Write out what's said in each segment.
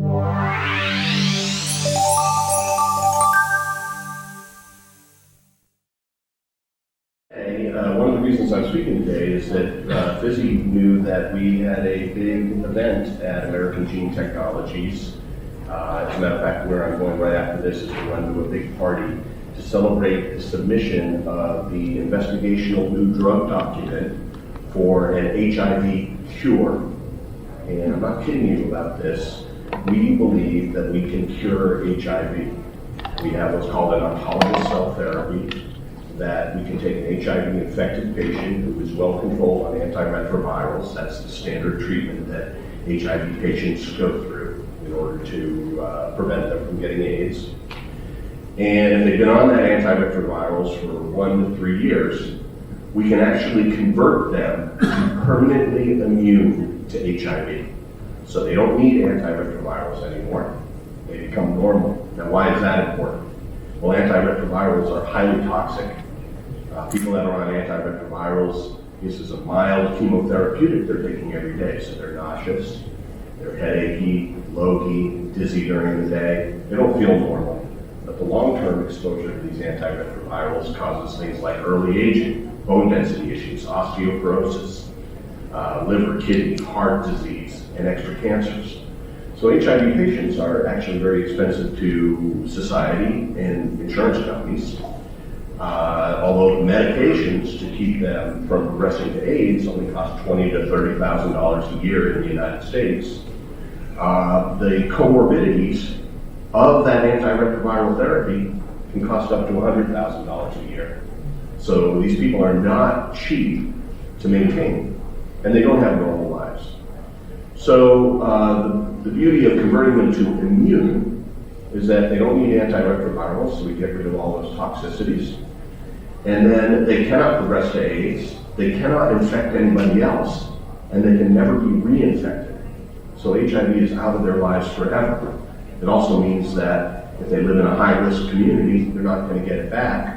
One of the reasons I'm speaking today is that Fizzy knew that we had a big event at American Gene Technologies. As a matter of fact, where I'm going right after this is to run to a big party to celebrate the submission of the investigational new drug document for an HIV cure. And I'm not kidding you about this. We believe that we can cure HIV. We have what's called an autologous cell therapy, that we can take an HIV-infected patient who is well controlled on antiretrovirals. That's the standard treatment that HIV patients go through in order to prevent them from getting AIDS. And if they've been on that antiretrovirals for 1 to 3 years, we can actually convert them to permanently immune to HIV. So they don't need antiretrovirals anymore. They become normal. Now, why is that important? Well, antiretrovirals are highly toxic. People that are on antiretrovirals, this is a mild chemotherapeutic they're taking every day, so they're nauseous, they're headachy, low-key, dizzy during the day. They don't feel normal. But the long-term exposure to these antiretrovirals causes things like early aging, bone density issues, osteoporosis, liver, kidney, heart disease, and extra cancers. So HIV patients are actually very expensive to society and insurance companies. Although medications to keep them from progressing to AIDS only cost $20,000 to $30,000 a year in the United States, the comorbidities of that antiretroviral therapy can cost up to $100,000 a year. So these people are not cheap to maintain, and they don't have normal lives. So the beauty of converting them to immune is that they don't need antiretrovirals, so we get rid of all those toxicities. And then they cannot progress to AIDS, they cannot infect anybody else, and they can never be reinfected. So HIV is out of their lives forever. It also means that if they live in a high-risk community, they're not going to get it back.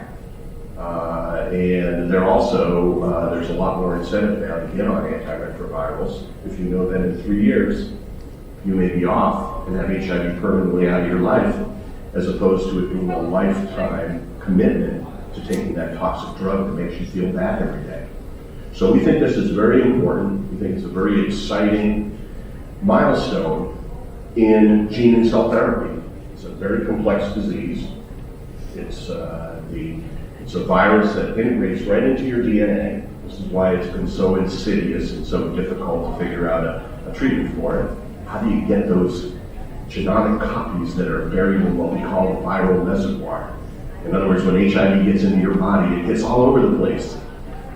And they're also, there's a lot more incentive now to get on antiretrovirals if you know that in 3 years you may be off and have HIV permanently out of your life, as opposed to it being a lifetime commitment to taking that toxic drug that makes you feel bad every day. So we think this is very important. We think it's a very exciting milestone in gene and cell therapy. It's a very complex disease. It's a virus that integrates right into your DNA. This is why it's been so insidious and so difficult to figure out a treatment for it. How do you get those genetic copies that are buried in what we call a viral reservoir? In other words, when HIV gets into your body, it gets all over the place,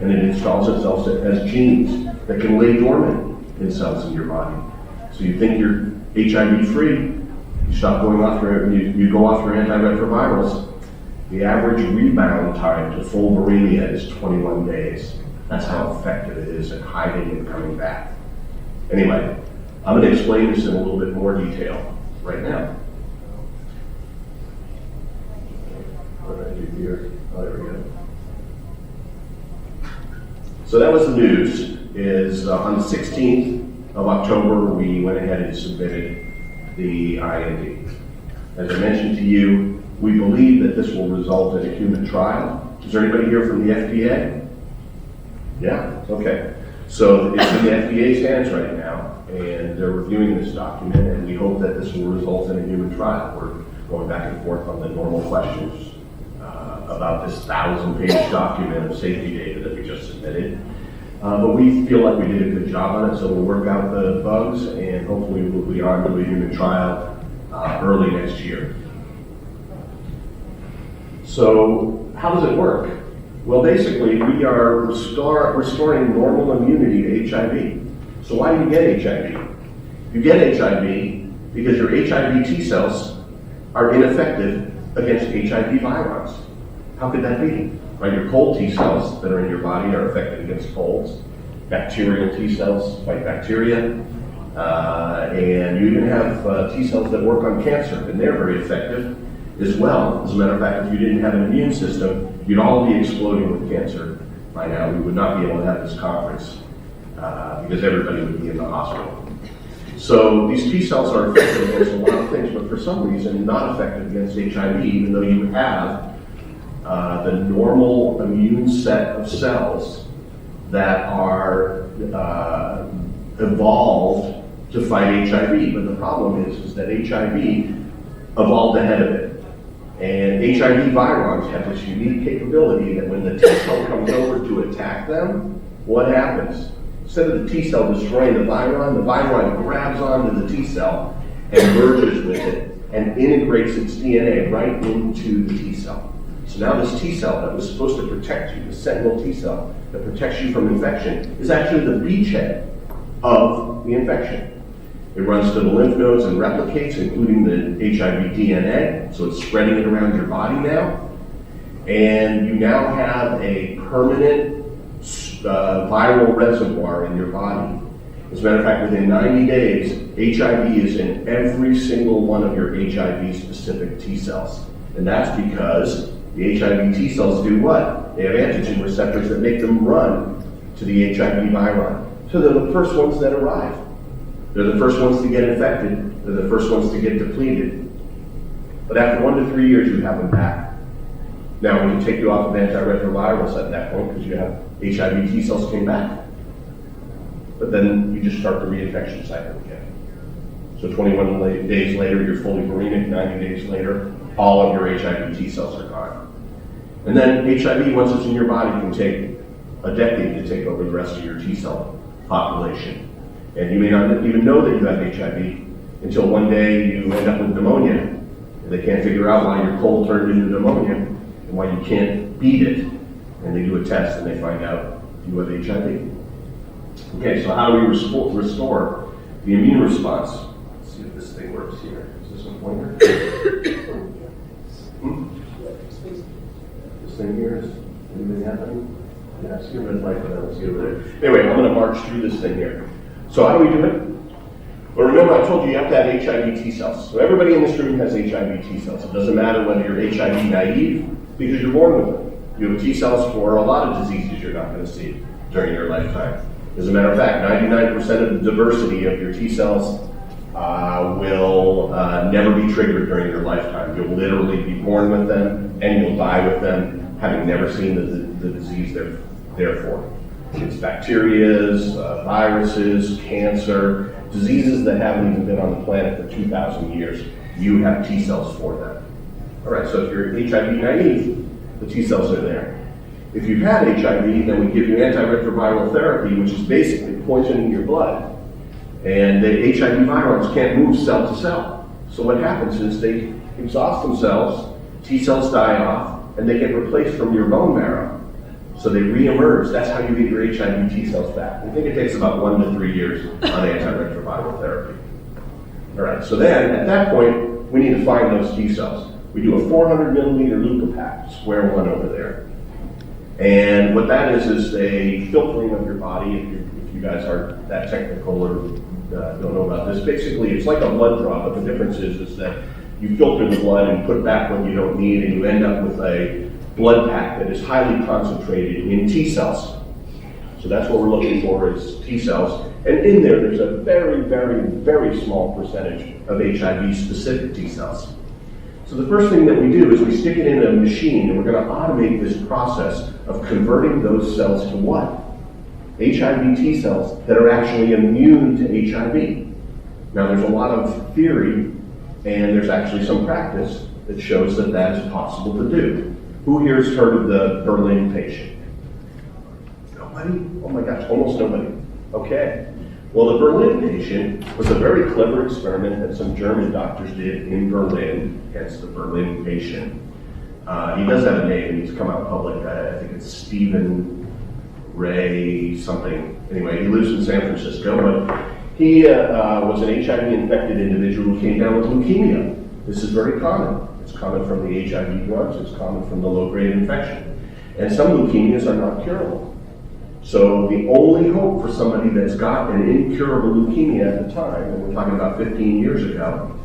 and it installs itself as genes that can lay dormant in cells in your body. So you think you're HIV free, you stop going off you go off your antiretrovirals. The average rebound time to full viremia is 21 days. That's how effective it is at hiding and coming back. Anyway, I'm going to explain this in a little bit more detail right now. What did I do here? Oh, there we go. So that was the news. On the 16th of October, we went ahead and submitted the IND. As I mentioned to you, we believe that this will result in a human trial. Is there anybody here from the FDA? Yeah, okay. So it's in the FDA's hands right now, and they're reviewing this document, and we hope that this will result in a human trial. We're going back and forth on the normal questions about this 1,000-page document of safety data that we just submitted. But we feel like we did a good job on it, so we'll work out the bugs, and hopefully we'll be on to a human trial early next year. So how does it work? Well, basically, we are restoring normal immunity to HIV. So why do you get HIV? You get HIV because your HIV T cells are ineffective against HIV virons. How could that be? Right, your cold T cells that are in your body are effective against colds. Bacterial T cells fight bacteria. And you even have T cells that work on cancer, and they're very effective as well. As a matter of fact, if you didn't have an immune system, you'd all be exploding with cancer by now. We would not be able to have this conference because everybody would be in the hospital. So these T cells are effective against a lot of things, but for some reason not effective against HIV, even though you have the normal immune set of cells that are evolved to fight HIV. But the problem is that HIV evolved ahead of it. And HIV virons have this unique capability that when the T cell comes over to attack them, what happens? Instead of the T cell destroying the viron grabs onto the T cell and merges with it and integrates its DNA right into the T cell. So now this T cell that was supposed to protect you, the sentinel T cell that protects you from infection, is actually the beachhead of the infection. It runs to the lymph nodes and replicates, including the HIV DNA, so it's spreading it around your body now. And you now have a permanent viral reservoir in your body. As a matter of fact, within 90 days, HIV is in every single one of your HIV-specific T cells. And that's because the HIV T cells do what? They have antigen receptors that make them run to the HIV viron. So they're the first ones that arrive. They're the first ones to get infected. They're the first ones to get depleted. But after 1 to 3 years, you have them back. Now, we can take you off of antiretrovirals at that point because you have HIV T cells came back. But then you just start the reinfection cycle again. So 21 days later, you're fully viremic. 90 days later, all of your HIV T cells are gone. And then HIV, once it's in your body, can take a decade to take over the rest of your T cell population. And you may not even know that you have HIV until one day you end up with pneumonia. And they can't figure out why your cold turned into pneumonia and why you can't beat it. And they do a test and they find out you have HIV. Okay, so how do we restore the immune response? Let's see if this thing works here. Is this a pointer? This thing here is anything happening? Yeah, I see a red light, but I don't see it over there. Anyway, I'm going to march through this thing here. So how do we do it? Well, remember I told you have to have HIV T cells. So everybody in this room has HIV T cells. It doesn't matter whether you're HIV naive because you're born with them. You have T cells for a lot of diseases you're not going to see during your lifetime. As a matter of fact, 99% of the diversity of your T cells will never be triggered during your lifetime. You'll literally be born with them and you'll die with them, having never seen the disease they're there for. It's bacterias, viruses, cancer, diseases that haven't even been on the planet for 2,000 years. You have T cells for them. All right, so if you're HIV naive, the T cells are there. If you've had HIV, then we give you antiretroviral therapy, which is basically poisoning your blood. And the HIV virons can't move cell to cell. So what happens is they exhaust themselves, T cells die off, and they get replaced from your bone marrow. So they re-emerge. That's how you get your HIV T cells back. I think it takes about 1 to 3 years on antiretroviral therapy. All right, so then at that point, we need to find those T cells. We do a 400 milliliter leukopak, square one over there. And what that is a filtering of your body. If you guys aren't that technical or don't know about this, basically it's like a blood draw, but the difference is that you filter the blood and put back what you don't need, and you end up with a blood pack that is highly concentrated in T cells. So that's what we're looking for is T cells. And in there's a very, very, very small percentage of HIV-specific T cells. So the first thing that we do is we stick it in a machine, and we're going to automate this process of converting those cells to what? HIV T cells that are actually immune to HIV. Now there's a lot of theory, and there's actually some practice that shows that that is possible to do. Who here has heard of the Berlin patient? Nobody? Oh my gosh, almost nobody. Okay. Well, the Berlin patient was a very clever experiment that some German doctors did in Berlin, hence the Berlin patient. He does have a name, he's come out public, I think it's Stephen Ray something. Anyway, he lives in San Francisco, but he was an HIV-infected individual who came down with leukemia. This is very common. It's common from the HIV drugs, it's common from the low-grade infection. And some leukemias are not curable. So the only hope for somebody that's got an incurable leukemia at the time, and we're talking about 15 years ago,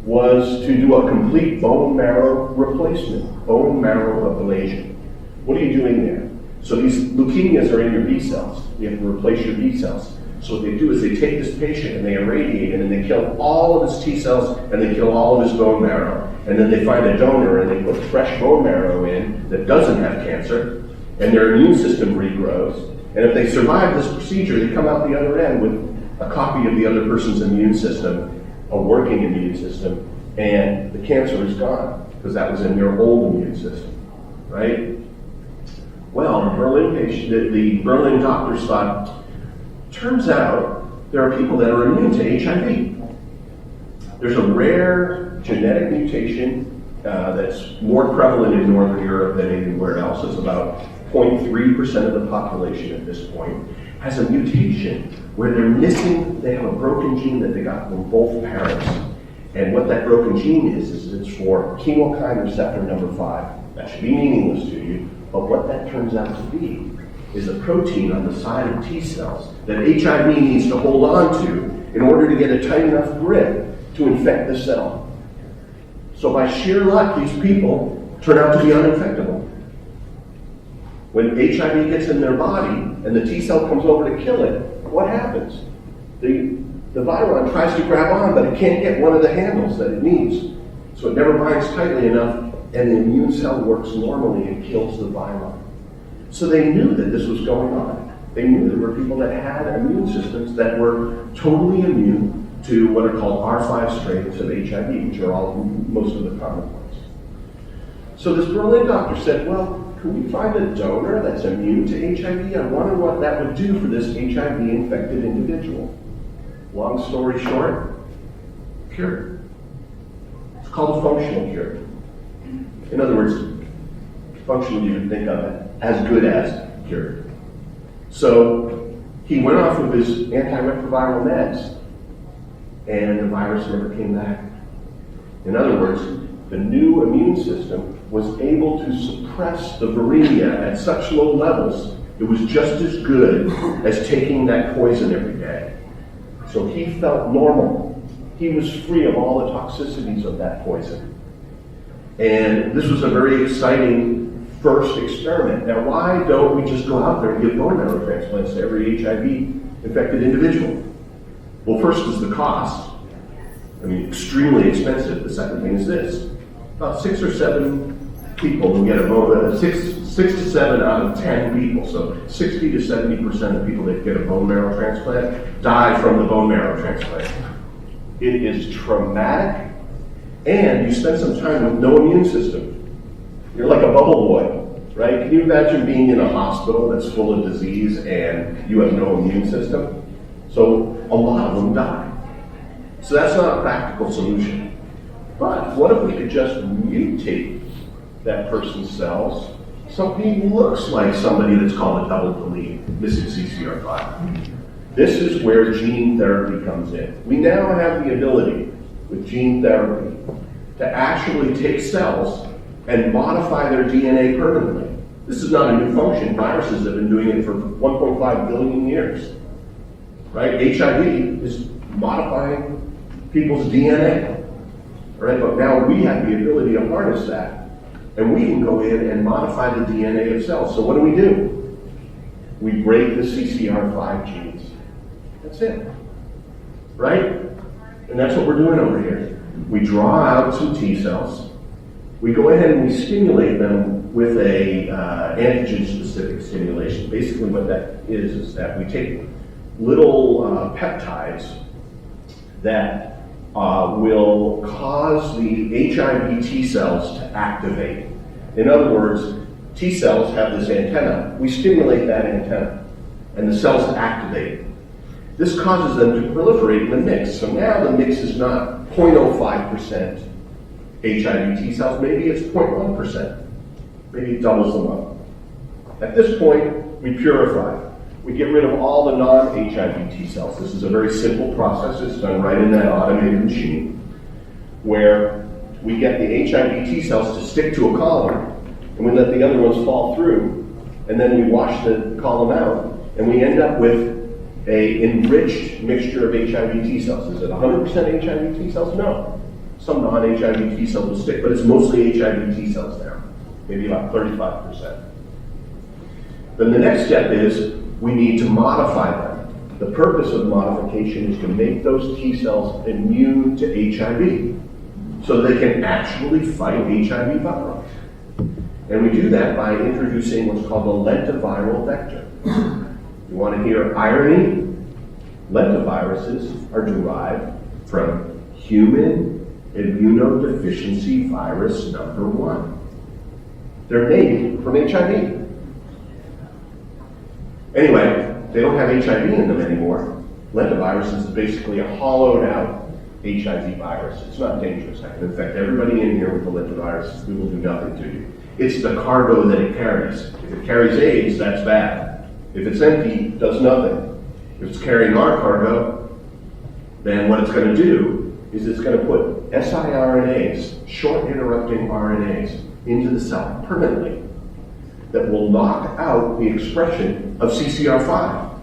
was to do a complete bone marrow replacement, bone marrow ablation. What are you doing there? So these leukemias are in your B cells. You have to replace your B cells. So what they do is they take this patient and they irradiate him and they kill all of his T cells and they kill all of his bone marrow. And then they find a donor and they put fresh bone marrow in that doesn't have cancer, and their immune system regrows. And if they survive this procedure, they come out the other end with a copy of the other person's immune system, a working immune system, and the cancer is gone because that was in their old immune system, right? Well, the Berlin doctors thought, turns out there are people that are immune to HIV. There's a rare genetic mutation that's more prevalent in Northern Europe than anywhere else. It's about 0.3% of the population at this point has a mutation where they have a broken gene that they got from both parents. And what that broken gene is it's for chemokine receptor number 5. That should be meaningless to you, but what that turns out to be is a protein on the side of T cells that HIV needs to hold on to in order to get a tight enough grip to infect the cell. So by sheer luck, these people turn out to be uninfectable. When HIV gets in their body and the T cell comes over to kill it, what happens? The viron tries to grab on, but it can't get one of the handles that it needs. So it never binds tightly enough, and the immune cell works normally and kills the viron. So they knew that this was going on. They knew there were people that had immune systems that were totally immune to what are called R5 strains of HIV, which are most of the common ones. So this Berlin doctor said, well, can we find a donor that's immune to HIV? I wonder what that would do for this HIV-infected individual. Long story short, cure. It's called a functional cure. In other words, functional you would think of it as good as cure. So he went off with his antiretroviral meds, and the virus never came back. In other words, the new immune system was able to suppress the viremia at such low levels, it was just as good as taking that poison every day. So he felt normal. He was free of all the toxicities of that poison. And this was a very exciting first experiment. Now, why don't we just go out there and give bone marrow transplants to every HIV-infected individual? Well, first is the cost. I mean, extremely expensive. The second thing is this. About 6 or 7 people who get a bone, 6 to 7 out of 10 people, so 60 to 70% of people that get a bone marrow transplant die from the bone marrow transplant. It is traumatic, and you spend some time with no immune system. You're like a bubble boy, right? Can you imagine being in a hospital that's full of disease and you have no immune system? So a lot of them die. So that's not a practical solution. But what if we could just mutate that person's cells so he looks like somebody that's called a double delete, missing CCR5? This is where gene therapy comes in. We now have the ability with gene therapy to actually take cells and modify their DNA permanently. This is not a new function. Viruses have been doing it for 1.5 billion years. Right? HIV is modifying people's DNA. Right? But now we have the ability to harness that, and we can go in and modify the DNA of cells. So what do? We break the CCR5 genes. That's it. Right? And that's what we're doing over here. We draw out some T cells. We go ahead and we stimulate them with a antigen-specific stimulation. Basically what that is that we take little peptides that will cause the HIV T cells to activate. In other words, T cells have this antenna. We stimulate that antenna, and the cells activate. This causes them to proliferate in the mix. So now the mix is not 0.05% HIV T cells, maybe it's 0.1%. Maybe it doubles them up. At this point, we purify. We get rid of all the non-HIV T cells. This is a very simple process. It's done right in that automated machine where we get the HIV T cells to stick to a column, and we let the other ones fall through, and then we wash the column out, and we end up with an enriched mixture of HIV T cells. Is it 100% HIV T cells? No. Some non-HIV T cells will stick, but it's mostly HIV T cells now, maybe about 35%. Then the next step is we need to modify them. The purpose of the modification is to make those T cells immune to HIV, so they can actually fight HIV virus. And we do that by introducing what's called a lentiviral vector. You want to hear irony? Lentiviruses are derived from human immunodeficiency virus number 1. They're made from HIV. Anyway, they don't have HIV in them anymore. Lentivirus is basically a hollowed out HIV virus. It's not dangerous. I can infect everybody in here with the lentivirus. We will do nothing to you. It's the cargo that it carries. If it carries AIDS, that's bad. If it's empty, it does nothing. If it's carrying our cargo, then what it's going to do is it's going to put siRNAs, short interrupting RNAs, into the cell permanently that will knock out the expression of CCR5.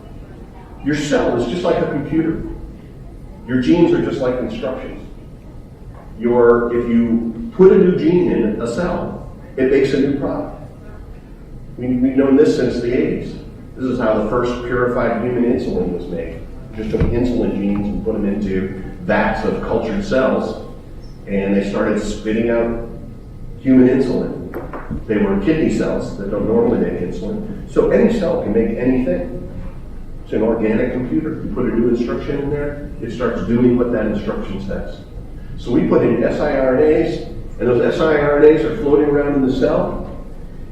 Your cell is just like a computer. Your genes are just like instructions. If you put a new gene in a cell, it makes a new product. We've known this since the 80s. This is how the first purified human insulin was made. Just took insulin genes and put them into vats of cultured cells, and they started spitting out human insulin. They were kidney cells that don't normally make insulin. So any cell can make anything. It's an organic computer. You put a new instruction in there, it starts doing what that instruction says. So we put in siRNAs, and those siRNAs are floating around in the cell.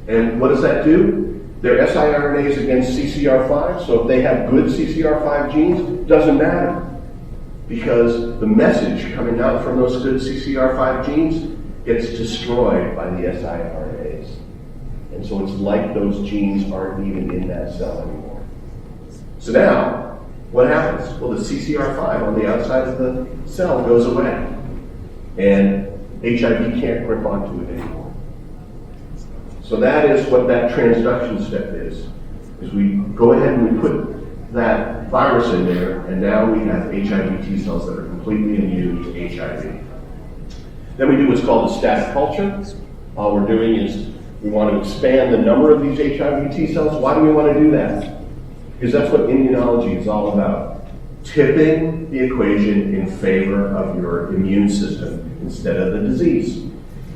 And what does that do? They're siRNAs against CCR5, so if they have good CCR5 genes, doesn't matter. Because the message coming out from those good CCR5 genes gets destroyed by the siRNAs. And so it's like those genes aren't even in that cell anymore. So now, what happens? Well, the CCR5 on the outside of the cell goes away. And HIV can't grip onto it anymore. So that is what that transduction step is we go ahead and we put that virus in there, and now we have HIV T cells that are completely immune to HIV. Then we do what's called a static culture. All we're doing is we want to expand the number of these HIV T cells. Why do we want to do that? Because that's what immunology is all about. Tipping the equation in favor of your immune system instead of the disease.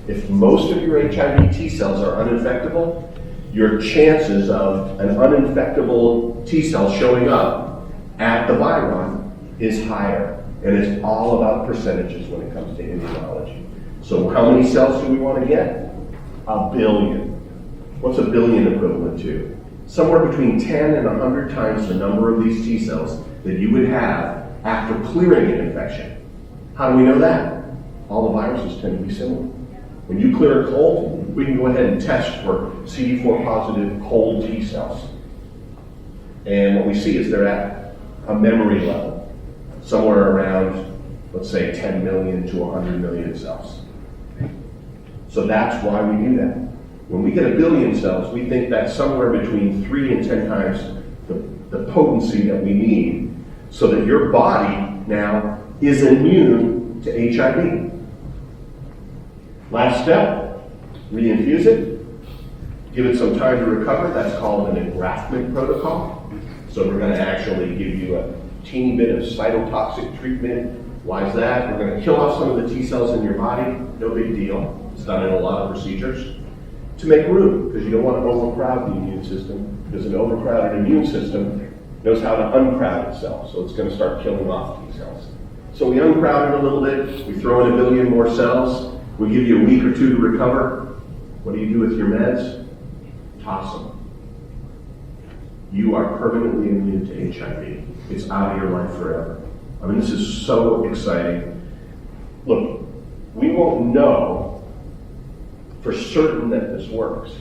If most of your HIV T cells are uninfectable, your chances of an uninfectable T cell showing up at the viron is higher. And it's all about percentages when it comes to immunology. So how many cells do we want to get? 1 billion. What's 1 billion equivalent to? Somewhere between 10 and 100 times the number of these T cells that you would have after clearing an infection. How do we know that? All the viruses tend to be similar. When you clear a cold, we can go ahead and test for CD4 positive cold T cells. And what we see is they're at a memory level, somewhere around, let's say, 10 million to 100 million cells. So that's why we do that. When we get 1 billion cells, we think that's somewhere between 3 and 10 times the potency that we need so that your body now is immune to HIV. Last step, reinfuse it, give it some time to recover. That's called an engraftment protocol. So we're going to actually give you a teeny bit of cytotoxic treatment. Why is that? We're going to kill off some of the T cells in your body. No big deal. It's done in a lot of procedures. To make room, because you don't want to overcrowd the immune system, because an overcrowded immune system knows how to uncrowd itself. So it's going to start killing off T cells. So we uncrowd it a little bit. We throw in 1 billion more cells. We give you a week or two to recover. What do you do with your meds? Toss them. You are permanently immune to HIV. It's out of your life forever. I mean, this is so exciting. Look, we won't know for certain that this works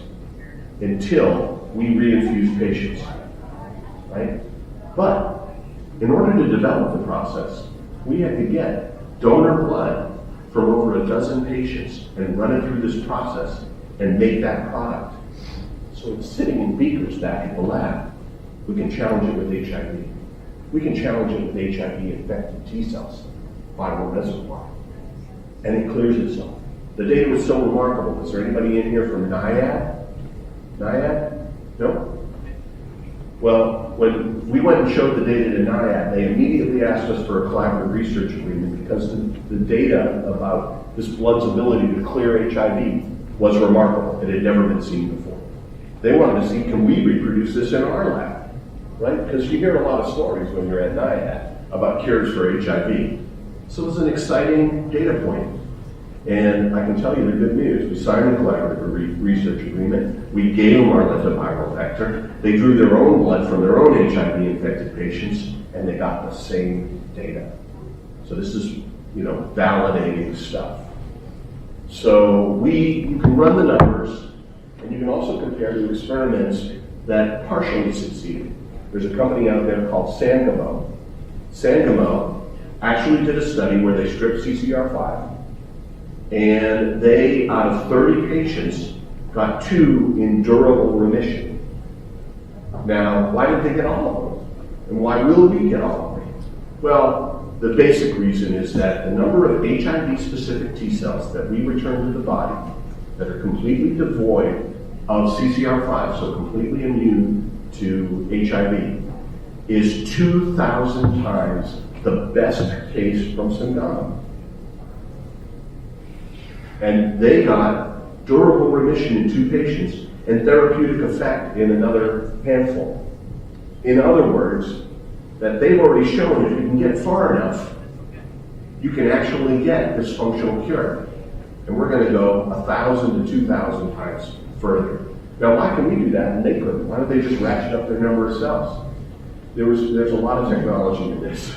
until we reinfuse patients, right? But in order to develop the process, we had to get donor blood from over 12 patients and run it through this process and make that product. So it's sitting in beakers back at the lab. We can challenge it with HIV. We can challenge it with HIV-infected T cells, viral reservoir, and it clears itself. The data was so remarkable. Is there anybody in here from NIAID? NIAID? No? Well, when we went and showed the data to NIAID. They immediately asked us for a collaborative research agreement because the data about this blood's ability to clear HIV was remarkable. It had never been seen before. They wanted to see, can we reproduce this in our lab, right? Because you hear a lot of stories when you're at NIAID about cures for HIV. So it was an exciting data point. And I can tell you the good news. We signed a collaborative research agreement. We gave them our lentiviral vector. They drew their own blood from their own HIV-infected patients, and they got the same data. So this is, validating stuff. So you can run the numbers, and you can also compare to experiments that partially succeeded. There's a company out there called Sangamo. Sangamo actually did a study where they stripped CCR5, and they, out of 30 patients, got 2 in durable remission. Now, why did they get all of them? And why will we get all of them? Well, the basic reason is that the number of HIV-specific T cells that we return to the body that are completely devoid of CCR5, so completely immune to HIV, is 2,000 times the best case from Sangamo. And they got durable remission in 2 patients and therapeutic effect in another handful. In other words, that they've already shown if you can get far enough, you can actually get this functional cure. And we're going to go 1,000 to 2,000 times further. Now, why can we do that and they couldn't? Why don't they just ratchet up their number of cells? There's a lot of technology in this,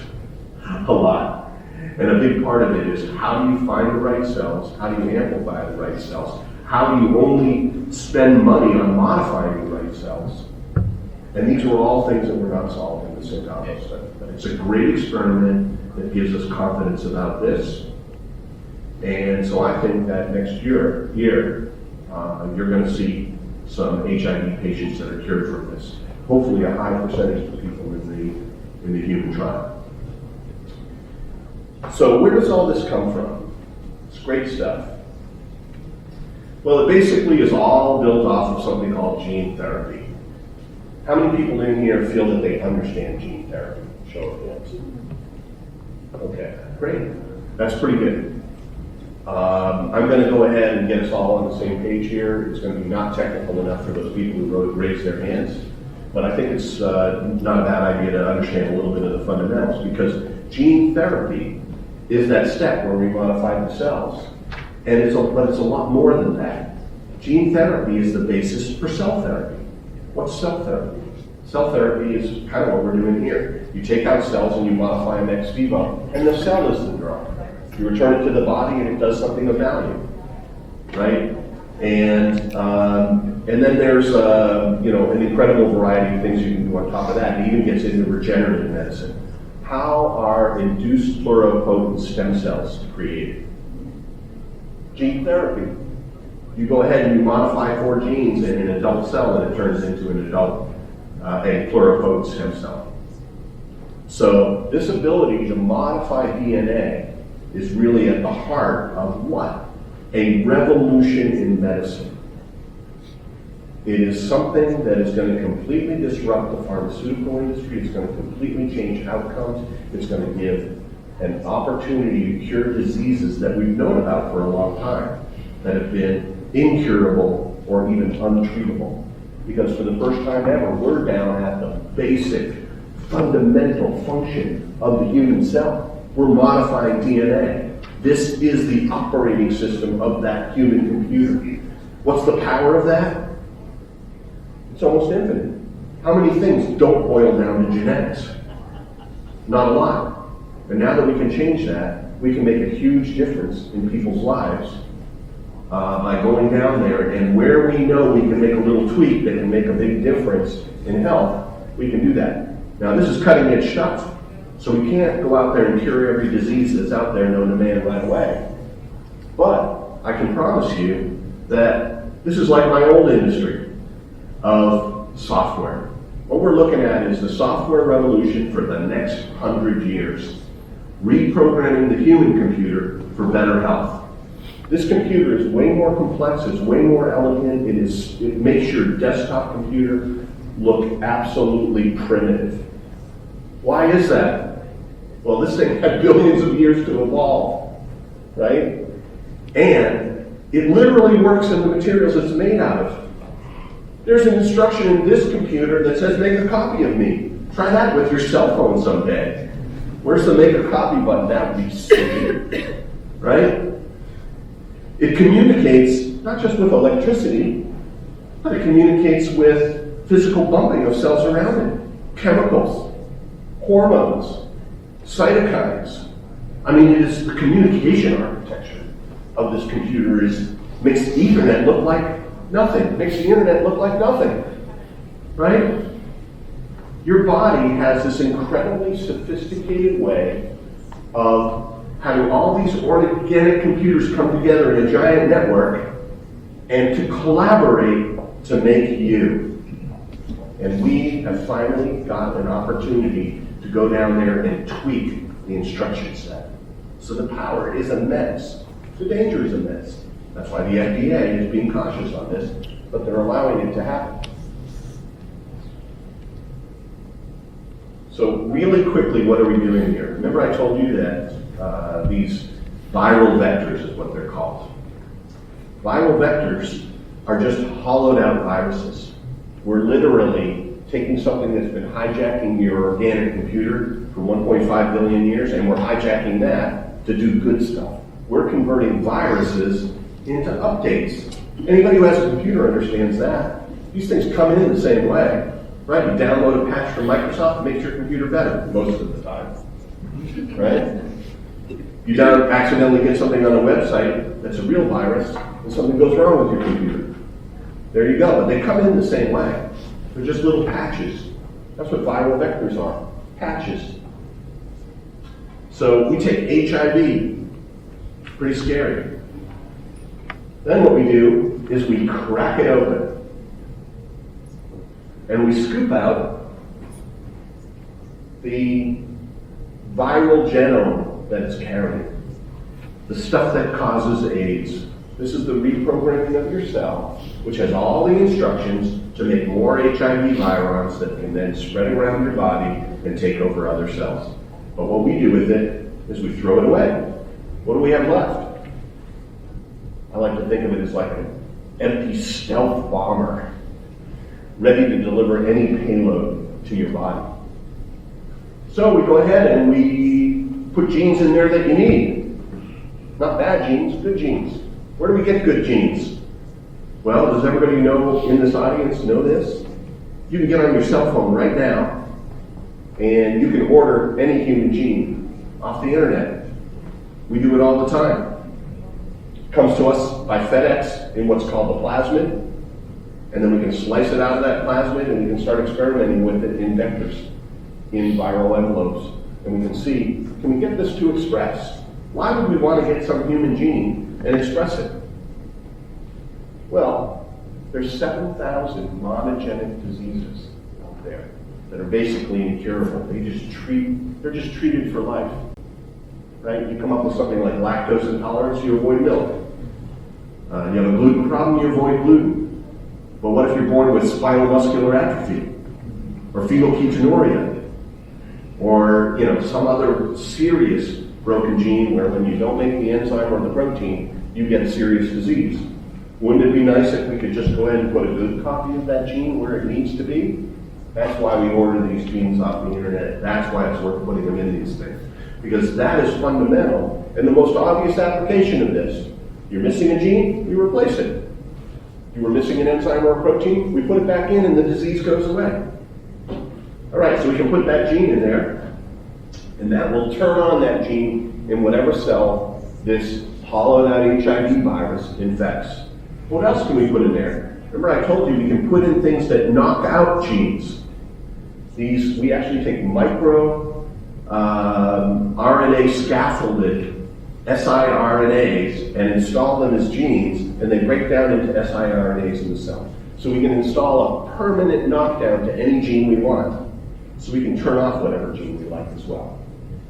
a lot. And a big part of it is how do you find the right cells? How do you amplify the right cells? How do you only spend money on modifying the right cells? And these were all things that were not solved in the Sangamo study. But it's a great experiment that gives us confidence about this. And so I think that next year, you're going to see some HIV patients that are cured from this. Hopefully a high percentage of people in the human trial. So where does all this come from? It's great stuff. Well, it basically is all built off of something called gene therapy. How many people in here feel that they understand gene therapy? Show of hands. Okay, great. That's pretty good. I'm going to go ahead and get us all on the same page here. It's going to be not technical enough for those people who raised their hands. But I think it's not a bad idea to understand a little bit of the fundamentals, because gene therapy is that step where we modify the cells. But it's a lot more than that. Gene therapy is the basis for cell therapy. What's cell therapy? Cell therapy is kind of what we're doing here. You take out cells and you modify them ex vivo, and the cell is the drug. You return it to the body and it does something of value, right? And then there's an incredible variety of things you can do on top of that. It even gets into regenerative medicine. How are induced pluripotent stem cells created? Gene therapy. You go ahead and you modify 4 genes in an adult cell and it turns into an adult, a pluripotent stem cell. So this ability to modify DNA is really at the heart of what? A revolution in medicine. It is something that is going to completely disrupt the pharmaceutical industry. It's going to completely change outcomes. It's going to give an opportunity to cure diseases that we've known about for a long time, that have been incurable or even untreatable. Because for the first time ever, we're down at the basic, fundamental function of the human cell. We're modifying DNA. This is the operating system of that human computer. What's the power of that? It's almost infinite. How many things don't boil down to genetics? Not a lot. And now that we can change that, we can make a huge difference in people's lives by going down there, and where we know we can make a little tweak that can make a big difference in health, we can do that. Now, this is cutting edge stuff. So we can't go out there and cure every disease that's out there known to man right away. But I can promise you that this is like my old industry of software. What we're looking at is the software revolution for the next 100 years. Reprogramming the human computer for better health. This computer is way more complex, it's way more elegant, it makes your desktop computer look absolutely primitive. Why is that? Well, this thing had billions of years to evolve, right? And it literally works in the materials it's made out of. There's an instruction in this computer that says make a copy of me. Try that with your cell phone someday. Where's the make a copy button? That would be silly, right? It communicates not just with electricity, but it communicates with physical bumping of cells around it, chemicals, hormones, cytokines. I mean, it is the communication architecture of this computer makes the Ethernet look like nothing, makes the internet look like nothing, right? Your body has this incredibly sophisticated way of having all these organic computers come together in a giant network and to collaborate to make you. And we have finally got an opportunity to go down there and tweak the instruction set. So the power is immense. The danger is immense. That's why the FDA is being cautious on this, but they're allowing it to happen. So really quickly, what are we doing here? Remember I told you that these viral vectors is what they're called. Viral vectors are just hollowed out viruses. We're literally taking something that's been hijacking your organic computer for 1.5 billion years, and we're hijacking that to do good stuff. We're converting viruses into updates. Anybody who has a computer understands that. These things come in the same way, right? You download a patch from Microsoft, it makes your computer better most of the time, right? You accidentally get something on a website that's a real virus, and something goes wrong with your computer. There you go, but they come in the same way. They're just little patches. That's what viral vectors are, patches. So we take HIV, pretty scary. Then what we do is we crack it open. And we scoop out the viral genome that it's carrying. The stuff that causes AIDS. This is the reprogramming of your cell, which has all the instructions to make more HIV virons that can then spread around your body and take over other cells. But what we do with it is we throw it away. What do we have left? I like to think of it as like an empty stealth bomber, ready to deliver any payload to your body. So we go ahead and we put genes in there that you need. Not bad genes, good genes. Where do we get good genes? Well, does everybody know in this audience know this? You can get on your cell phone right now and you can order any human gene off the internet. We do it all the time. It comes to us by FedEx in what's called a plasmid, and then we can slice it out of that plasmid and we can start experimenting with it in vectors, in viral envelopes. And we can see, can we get this to express? Why would we want to get some human gene and express it? Well, there's 7,000 monogenic diseases out there that are basically incurable. They're just treated for life. Right? You come up with something like lactose intolerance, you avoid milk. You have a gluten problem, you avoid gluten. But what if you're born with spinal muscular atrophy, or phenylketonuria, or some other serious broken gene where when you don't make the enzyme or the protein, you get a serious disease? Wouldn't it be nice if we could just go ahead and put a good copy of that gene where it needs to be? That's why we order these genes off the internet. That's why it's worth putting them in these things. Because that is fundamental and the most obvious application of this. You're missing a gene, we replace it. You were missing an enzyme or a protein, we put it back in and the disease goes away. All right, so we can put that gene in there, and that will turn on that gene in whatever cell this hollowed out HIV virus infects. What else can we put in there? Remember I told you we can put in things that knock out genes. We actually take micro RNA scaffolded siRNAs and install them as genes, and they break down into siRNAs in the cell. So we can install a permanent knockdown to any gene we want, so we can turn off whatever gene we like as well.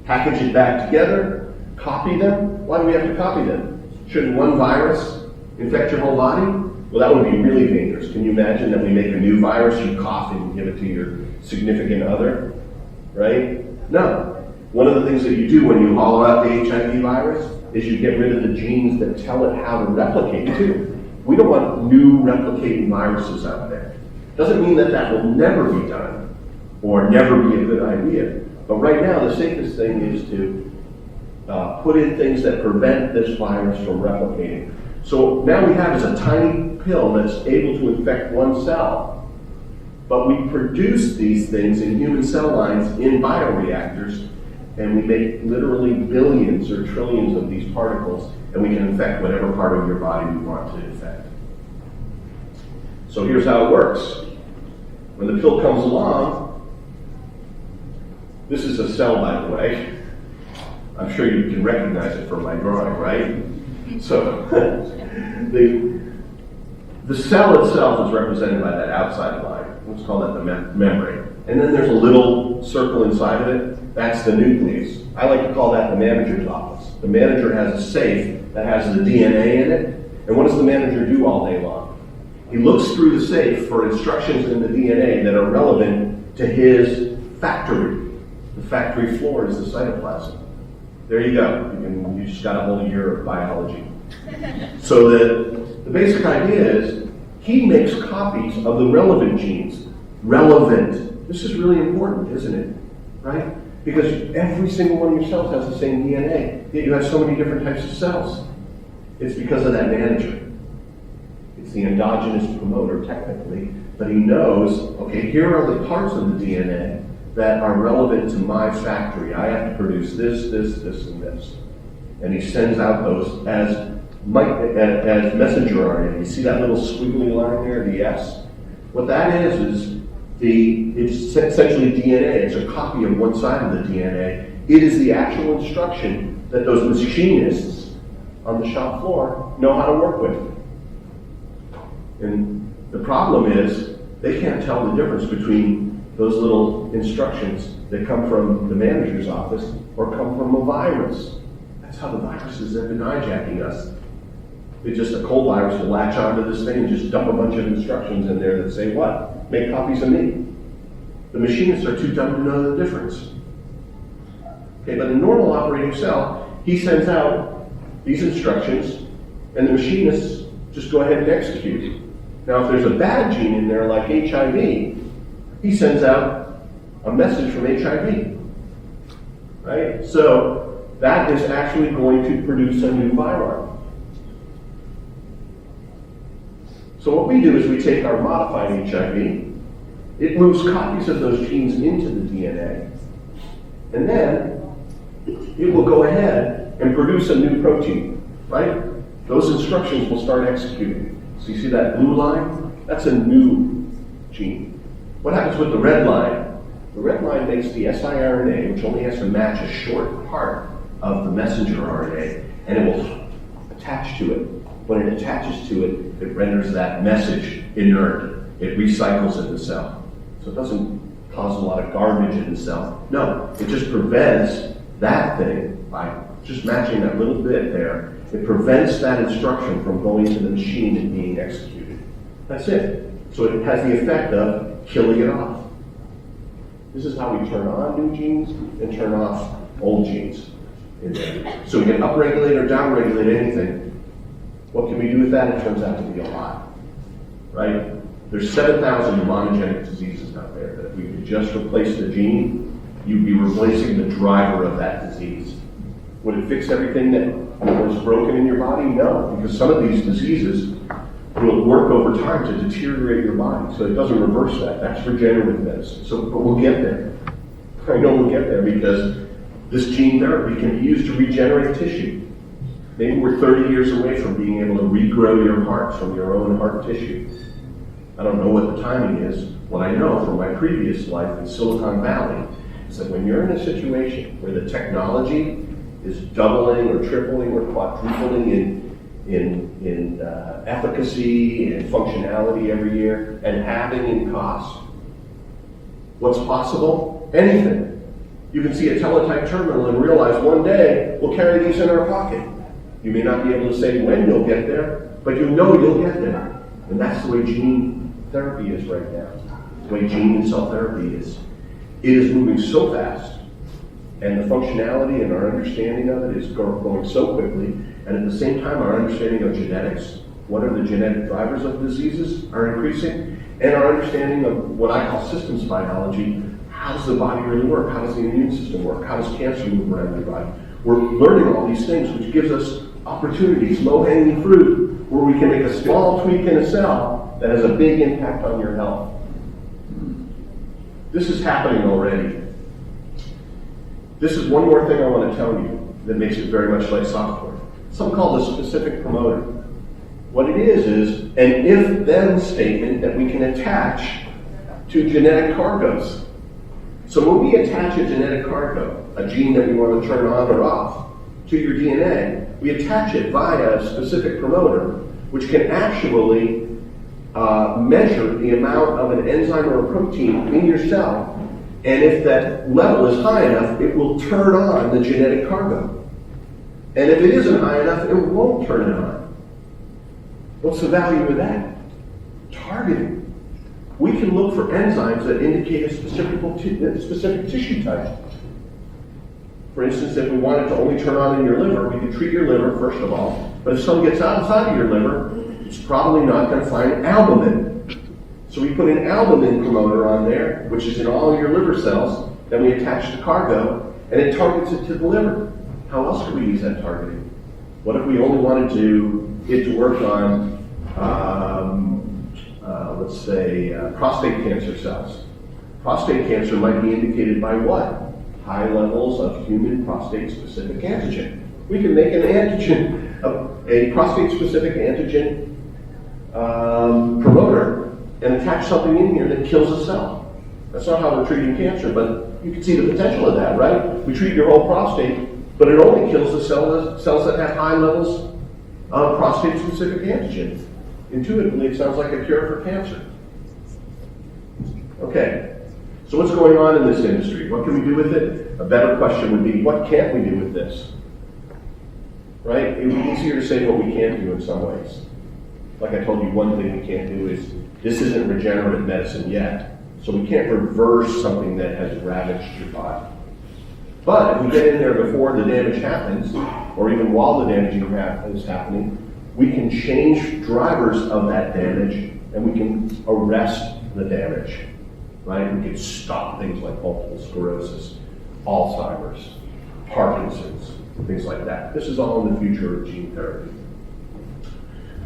Package it back together, copy them. Why do we have to copy them? Shouldn't one virus infect your whole body? Well, that would be really dangerous. Can you imagine that we make a new virus, you cough and give it to your significant other? right? No. One of the things that you do when you hollow out the HIV virus is you get rid of the genes that tell it how to replicate too. We don't want new replicating viruses out there. Doesn't mean that that will never be done or never be a good idea. But right now, the safest thing is to put in things that prevent this virus from replicating. So now we have is a tiny pill that's able to infect one cell, but we produce these things in human cell lines in bioreactors, and we make literally billions or trillions of these particles, and we can infect whatever part of your body we want to infect. So here's how it works. When the pill comes along, this is a cell, by the way. I'm sure you can recognize it from my drawing, right? So the cell itself is represented by that outside line. Let's call that the membrane. And then there's a little circle inside of it. That's the nucleus. I like to call that the manager's office. The manager has a safe that has the DNA in it. And what does the manager do all day long? He looks through the safe for instructions in the DNA that are relevant to his factory. The factory floor is the cytoplasm. There you go. You just got a whole year of biology. So the basic idea is he makes copies of the relevant genes. Relevant. This is really important, isn't it? Right? Because every single one of your cells has the same DNA, yet you have so many different types of cells. It's because of that manager. It's the endogenous promoter, technically, but he knows, okay, here are the parts of the DNA that are relevant to my factory. I have to produce this, and this. And he sends out those as messenger RNA. You see that little squiggly line there, the S? What that is it's essentially DNA. It's a copy of one side of the DNA. It is the actual instruction that those machinists on the shop floor know how to work with. And the problem is they can't tell the difference between those little instructions that come from the manager's office or come from a virus. That's how the viruses have been hijacking us. It's just a cold virus will latch onto this thing and just dump a bunch of instructions in there that say what? Make copies of me. The machinists are too dumb to know the difference. Okay, but in a normal operating cell, he sends out these instructions and the machinists just go ahead and execute. Now, if there's a bad gene in there like HIV, he sends out a message from HIV. Right? So that is actually going to produce a new viron. So what we do is we take our modified HIV, it moves copies of those genes into the DNA, and then it will go ahead and produce a new protein, right? Those instructions will start executing. So you see that blue line? That's a new gene. What happens with the red line? The red line makes the siRNA, which only has to match a short part of the messenger RNA, and it will attach to it. When it attaches to it, it renders that message inert. It recycles in the cell. So it doesn't cause a lot of garbage in the cell. No, it just prevents that thing by just matching that little bit there. It prevents that instruction from going to the machine and being executed. That's it. So it has the effect of killing it off. This is how we turn on new genes and turn off old genes in there. So we can upregulate or downregulate anything. What can we do with that? It turns out to be a lot, right? There's 7,000 monogenic diseases out there that if we could just replace the gene, you'd be replacing the driver of that disease. Would it fix everything that was broken in your body? No, because some of these diseases will work over time to deteriorate your body, so it doesn't reverse that. That's regenerative medicine. So, but we'll get there. I know we'll get there because this gene therapy can be used to regenerate tissue. Maybe we're 30 years away from being able to regrow your heart from your own heart tissue. I don't know what the timing is. What I know from my previous life in Silicon Valley is that when you're in a situation where the technology is doubling or tripling or quadrupling in efficacy and functionality every year and halving in cost, what's possible? Anything. You can see a teletype terminal and realize one day we'll carry these in our pocket. You may not be able to say when you'll get there, but you know you'll get there. And that's the way gene therapy is right now. The way gene and cell therapy is. It is moving so fast, and the functionality and our understanding of it is going so quickly, and at the same time our understanding of genetics, what are the genetic drivers of diseases, are increasing, and our understanding of what I call systems biology. How does the body really work? How does the immune system work? How does cancer move around your body? We're learning all these things, which gives us opportunities, low-hanging fruit, where we can make a small tweak in a cell that has a big impact on your health. This is happening already. This is one more thing I want to tell you that makes it very much like software. Something called a specific promoter. What it is an if-then statement that we can attach to genetic cargoes. So when we attach a genetic cargo, a gene that we want to turn on or off, to your DNA, we attach it via a specific promoter, which can actually measure the amount of an enzyme or a protein in your cell, and if that level is high enough, it will turn on the genetic cargo. And if it isn't high enough, it won't turn it on. What's the value of that? Targeting. We can look for enzymes that indicate a specific tissue type. For instance, if we wanted to only turn on in your liver, we could treat your liver, first of all, but if some gets outside of your liver, it's probably not going to find albumin. So we put an albumin promoter on there, which is in all your liver cells, then we attach the cargo, and it targets it to the liver. How else could we use that targeting? What if we only wanted it to work on, let's say, prostate cancer cells? Prostate cancer might be indicated by what? High levels of human prostate-specific antigen. We can make an antigen, a prostate-specific antigen promoter, and attach something in here that kills a cell. That's not how we're treating cancer, but you can see the potential of that, right? We treat your whole prostate, but it only kills the cells that have high levels of prostate-specific antigen. Intuitively, it sounds like a cure for cancer. Okay, so what's going on in this industry? What can we do with it? A better question would be, what can't we do with this? Right? It would be easier to say what we can't do in some ways. Like I told you, one thing we can't do is, this isn't regenerative medicine yet, so we can't reverse something that has ravaged your body. But if we get in there before the damage happens, or even while the damaging is happening, we can change drivers of that damage, and we can arrest the damage, right? We can stop things like multiple sclerosis, Alzheimer's, Parkinson's, things like that. This is all in the future of gene therapy.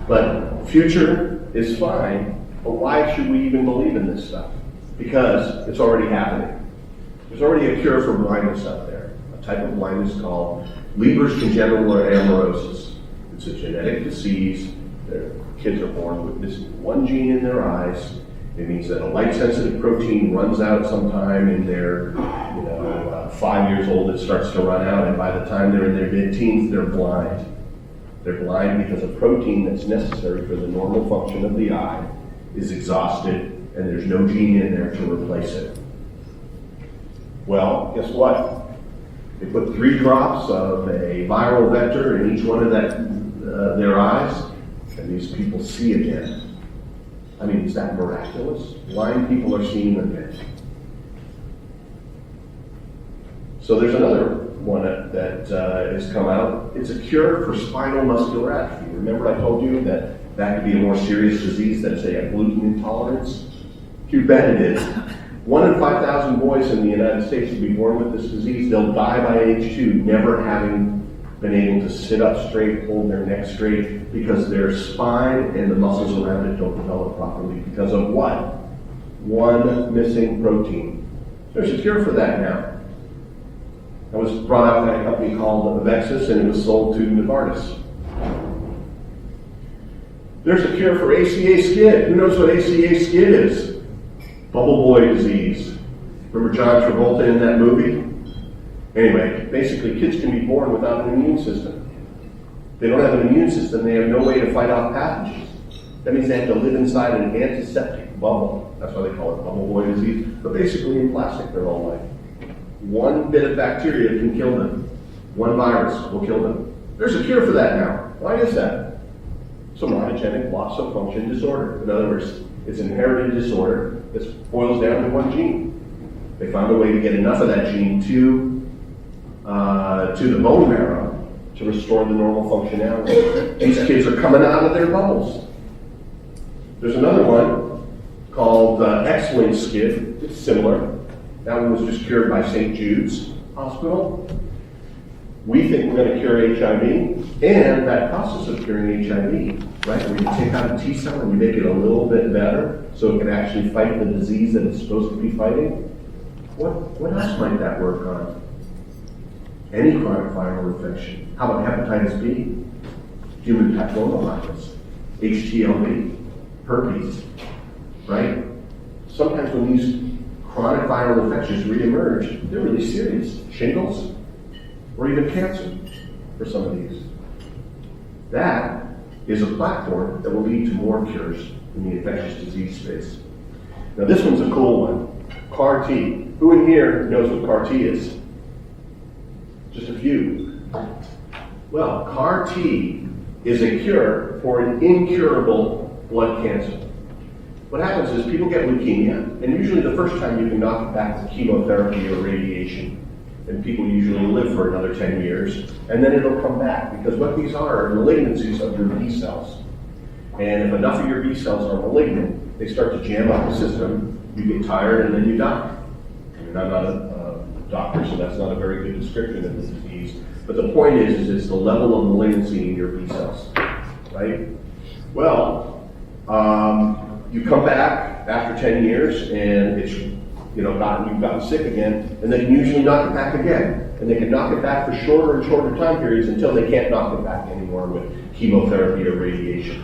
But future is fine, but why should we even believe in this stuff? Because it's already happening. There's already a cure for blindness out there, a type of blindness called Leber's congenital amaurosis. It's a genetic disease. Their kids are born with this one gene in their eyes. It means that a light-sensitive protein runs out sometime in their, 5 years old, it starts to run out, and by the time they're in their mid-teens, they're blind. They're blind because a protein that's necessary for the normal function of the eye is exhausted, and there's no gene in there to replace it. Well, guess what? They put 3 drops of a viral vector in each one of their eyes, and these people see again. I mean, is that miraculous? Blind people are seeing again. So there's another one that has come out. It's a cure for spinal muscular atrophy. Remember I told you that could be a more serious disease than, say, a gluten intolerance? You bet it is. 1 in 5,000 boys in the United States will be born with this disease. They'll die by age 2, never having been able to sit up straight, hold their neck straight, because their spine and the muscles around it don't develop properly. Because of what? One missing protein. There's a cure for that now. It was brought out by a company called Avexis, and it was sold to Novartis. There's a cure for ACA skid. Who knows what ACA skid is? Bubble boy disease. Remember John Travolta in that movie? Anyway, basically kids can be born without an immune system. They don't have an immune system, they have no way to fight off pathogens. That means they have to live inside an antiseptic bubble. That's why they call it bubble boy disease. But basically in plastic their whole life. One bit of bacteria can kill them. One virus will kill them. There's a cure for that now. Why is that? It's a monogenic loss of function disorder. In other words, it's an inherited disorder that boils down to one gene. They found a way to get enough of that gene to the bone marrow to restore the normal functionality. These kids are coming out of their bubbles. There's another one called X-linked SCID. It's similar. That one was just cured by St. Jude's Hospital. We think we're going to cure HIV, and that process of curing HIV, right, where you take out a T cell and you make it a little bit better so it can actually fight the disease that it's supposed to be fighting. What else might that work on? Any chronic viral infection. How about hepatitis B, human papillomavirus, HTLV, herpes, right? Sometimes when these chronic viral infections reemerge, they're really serious. Shingles, or even cancer for some of these. That is a platform that will lead to more cures in the infectious disease space. Now this one's a cool one, CAR T. Who in here knows what CAR T is? Just a few. Well, CAR T is a cure for an incurable blood cancer. What happens is people get leukemia, and usually the first time you can knock it back with chemotherapy or radiation. And people usually live for another 10 years, and then it'll come back, because what these are malignancies of your B cells. And if enough of your B cells are malignant, they start to jam up the system, you get tired, and then you die. I mean, I'm not a doctor, so that's not a very good description of the disease. But the point is it's the level of malignancy in your B cells, right? Well, you come back after 10 years, and it's you've gotten sick again, and they can usually knock it back again. And they can knock it back for shorter and shorter time periods until they can't knock it back anymore with chemotherapy or radiation.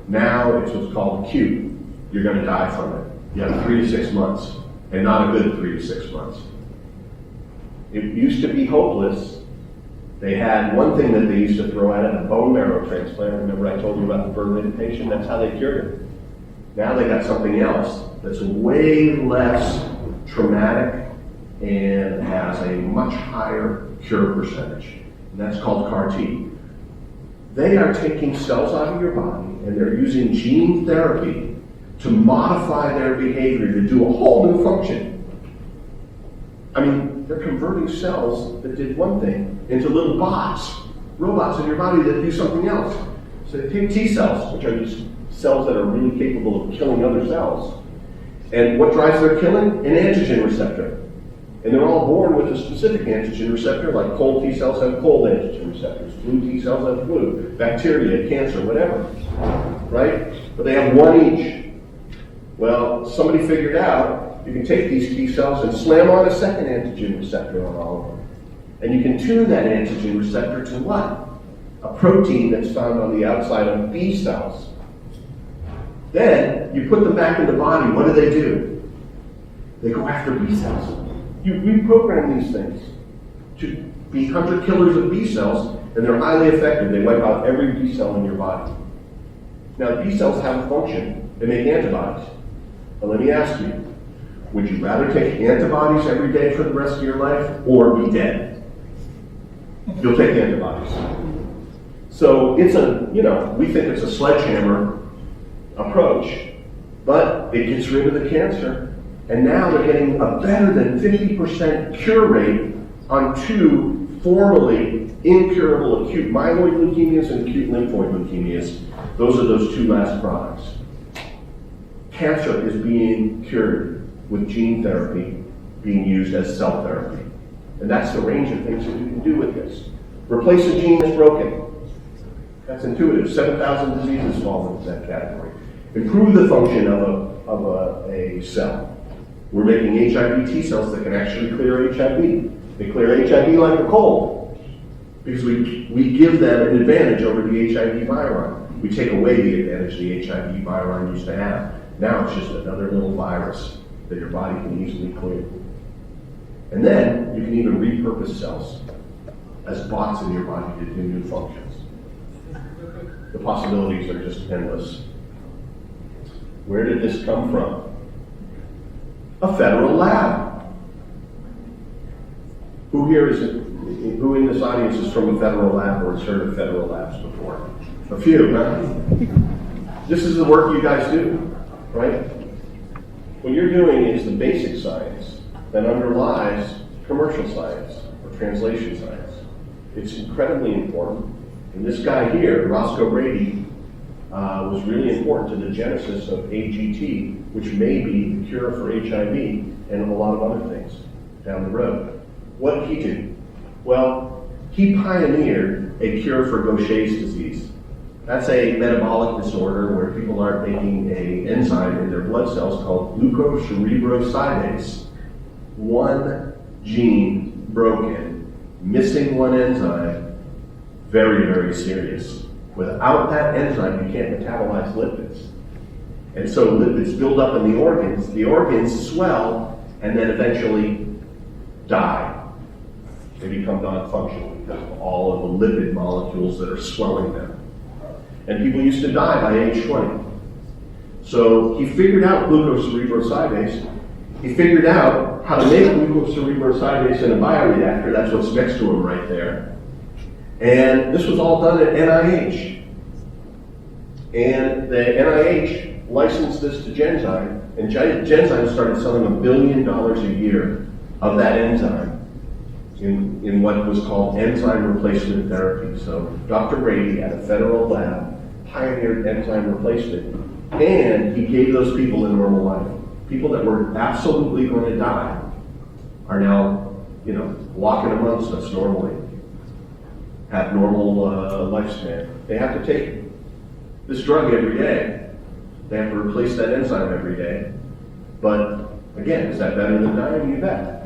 Now it's what's called acute. You're going to die from it. You have 3 to 6 months, and not a good 3 to 6 months. It used to be hopeless. They had one thing that they used to throw at it, a bone marrow transplant. Remember I told you about the Berlin patient? That's how they cured it. Now they got something else that's way less traumatic and has a much higher cure percentage. And that's called CAR T. They are taking cells out of your body and they're using gene therapy to modify their behavior to do a whole new function. I mean, they're converting cells that did one thing into little bots, robots in your body that do something else. So they take T cells, which are these cells that are really capable of killing other cells. And what drives their killing? An antigen receptor. And they're all born with a specific antigen receptor, like cold T cells have cold antigen receptors, flu T cells have flu, bacteria, cancer, whatever, right? But they have one each. Well, somebody figured out you can take these T cells and slam on a second antigen receptor on all of them. And you can tune that antigen receptor to what? A protein that's found on the outside of B cells. Then, you put them back in the body, what do? They go after B cells. You reprogram these things to be hunter killers of B cells, and they're highly effective. They wipe out every B cell in your body. Now, B cells have a function. They make antibodies. But let me ask you, would you rather take antibodies every day for the rest of your life, or be dead? You'll take antibodies. So, we think it's a sledgehammer approach, but it gets rid of the cancer, and now they're getting a better than 50% cure rate on 2 formerly incurable acute myeloid leukemias and acute lymphoid leukemias. Those are those 2 last products. Cancer is being cured with gene therapy being used as cell therapy. And that's the range of things that you can do with this. Replace a gene that's broken. That's intuitive. 7,000 diseases fall into that category. Improve the function of a cell. We're making HIV T cells that can actually clear HIV. They clear HIV like a cold because we give them an advantage over the HIV virion. We take away the advantage the HIV virion used to have. Now it's just another little virus that your body can easily clear. And then you can even repurpose cells as bots in your body to do new functions. The possibilities are just endless. Where did this come from? A federal lab. Who in this audience is from a federal lab or has heard of federal labs before? A few, huh? This is the work you guys do, right? What you're doing is the basic science that underlies commercial science or translation science. It's incredibly important. And this guy here, Roscoe Brady, was really important to the genesis of AGT, which may be the cure for HIV and a lot of other things down the road. What did he do? Well, he pioneered a cure for Gaucher's disease. That's a metabolic disorder where people aren't making an enzyme in their blood cells called glucocerebrosidase. One gene broken, missing one enzyme, very, very serious. Without that enzyme, you can't metabolize lipids. And so lipids build up in the organs swell, and then eventually die. They become non-functional because of all of the lipid molecules that are swelling them. And people used to die by age 20. So he figured out glucocerebrosidase. He figured out how to make glucocerebrosidase in a bioreactor. That's what's next to him right there. And this was all done at NIH. And the NIH licensed this to Genzyme, and Genzyme started selling $1 billion a year of that enzyme in what was called enzyme replacement therapy. So Dr. Brady at a federal lab pioneered enzyme replacement, and he gave those people a normal life. People that were absolutely going to die are now, walking amongst us normally, have normal lifespan. They have to take this drug every day. They have to replace that enzyme every day. But again, is that better than dying? You bet.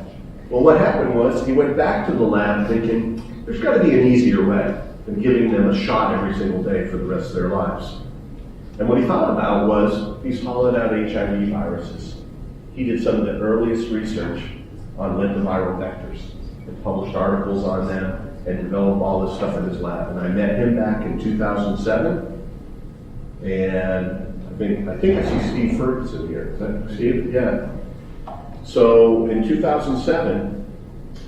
Well, what happened was he went back to the lab thinking, there's got to be an easier way than giving them a shot every single day for the rest of their lives. And what he thought about was these hollowed out HIV viruses. He did some of the earliest research on lentiviral vectors and published articles on them and developed all this stuff in his lab. And I met him back in 2007. And I think I see Steve Ferguson here. Is that Steve? Yeah. So in 2007,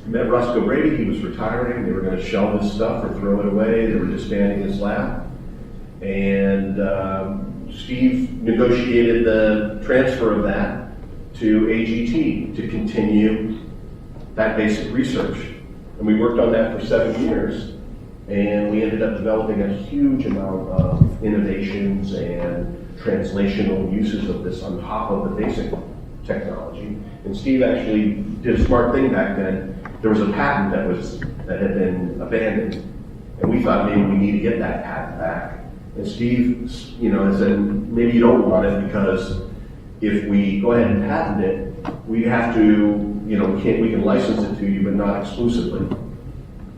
I met Roscoe Brady. He was retiring. They were going to shelve his stuff or throw it away. They were disbanding his lab. And Steve negotiated the transfer of that to AGT to continue that basic research. And we worked on that for 7 years. And we ended up developing a huge amount of innovations and translational uses of this on top of the basic technology. And Steve actually did a smart thing back then. There was a patent that had been abandoned, and we thought maybe we need to get that patent back. And Steve, said maybe you don't want it because if we go ahead and patent it, we have to, we can license it to you, but not exclusively.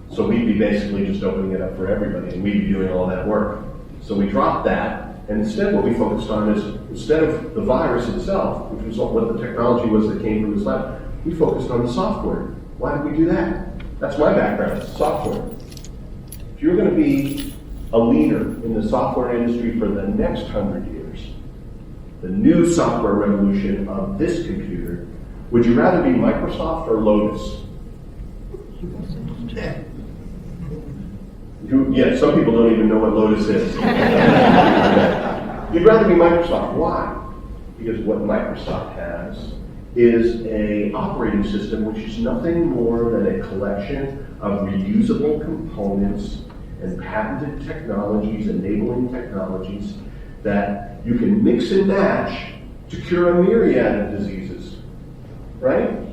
So we'd be basically just opening it up for everybody, and we'd be doing all that work. So we dropped that, and instead what we focused on is, instead of the virus itself, which was what the technology was that came from his lab, we focused on the software. Why did we do that? That's my background, software. If you're going to be a leader in the software industry for the next 100 years, the new software revolution of this computer, would you rather be Microsoft or Lotus? Yeah, some people don't even know what Lotus is. You'd rather be Microsoft. Why? Because what Microsoft has is an operating system which is nothing more than a collection of reusable components and patented technologies, enabling technologies that you can mix and match to cure a myriad of diseases, right?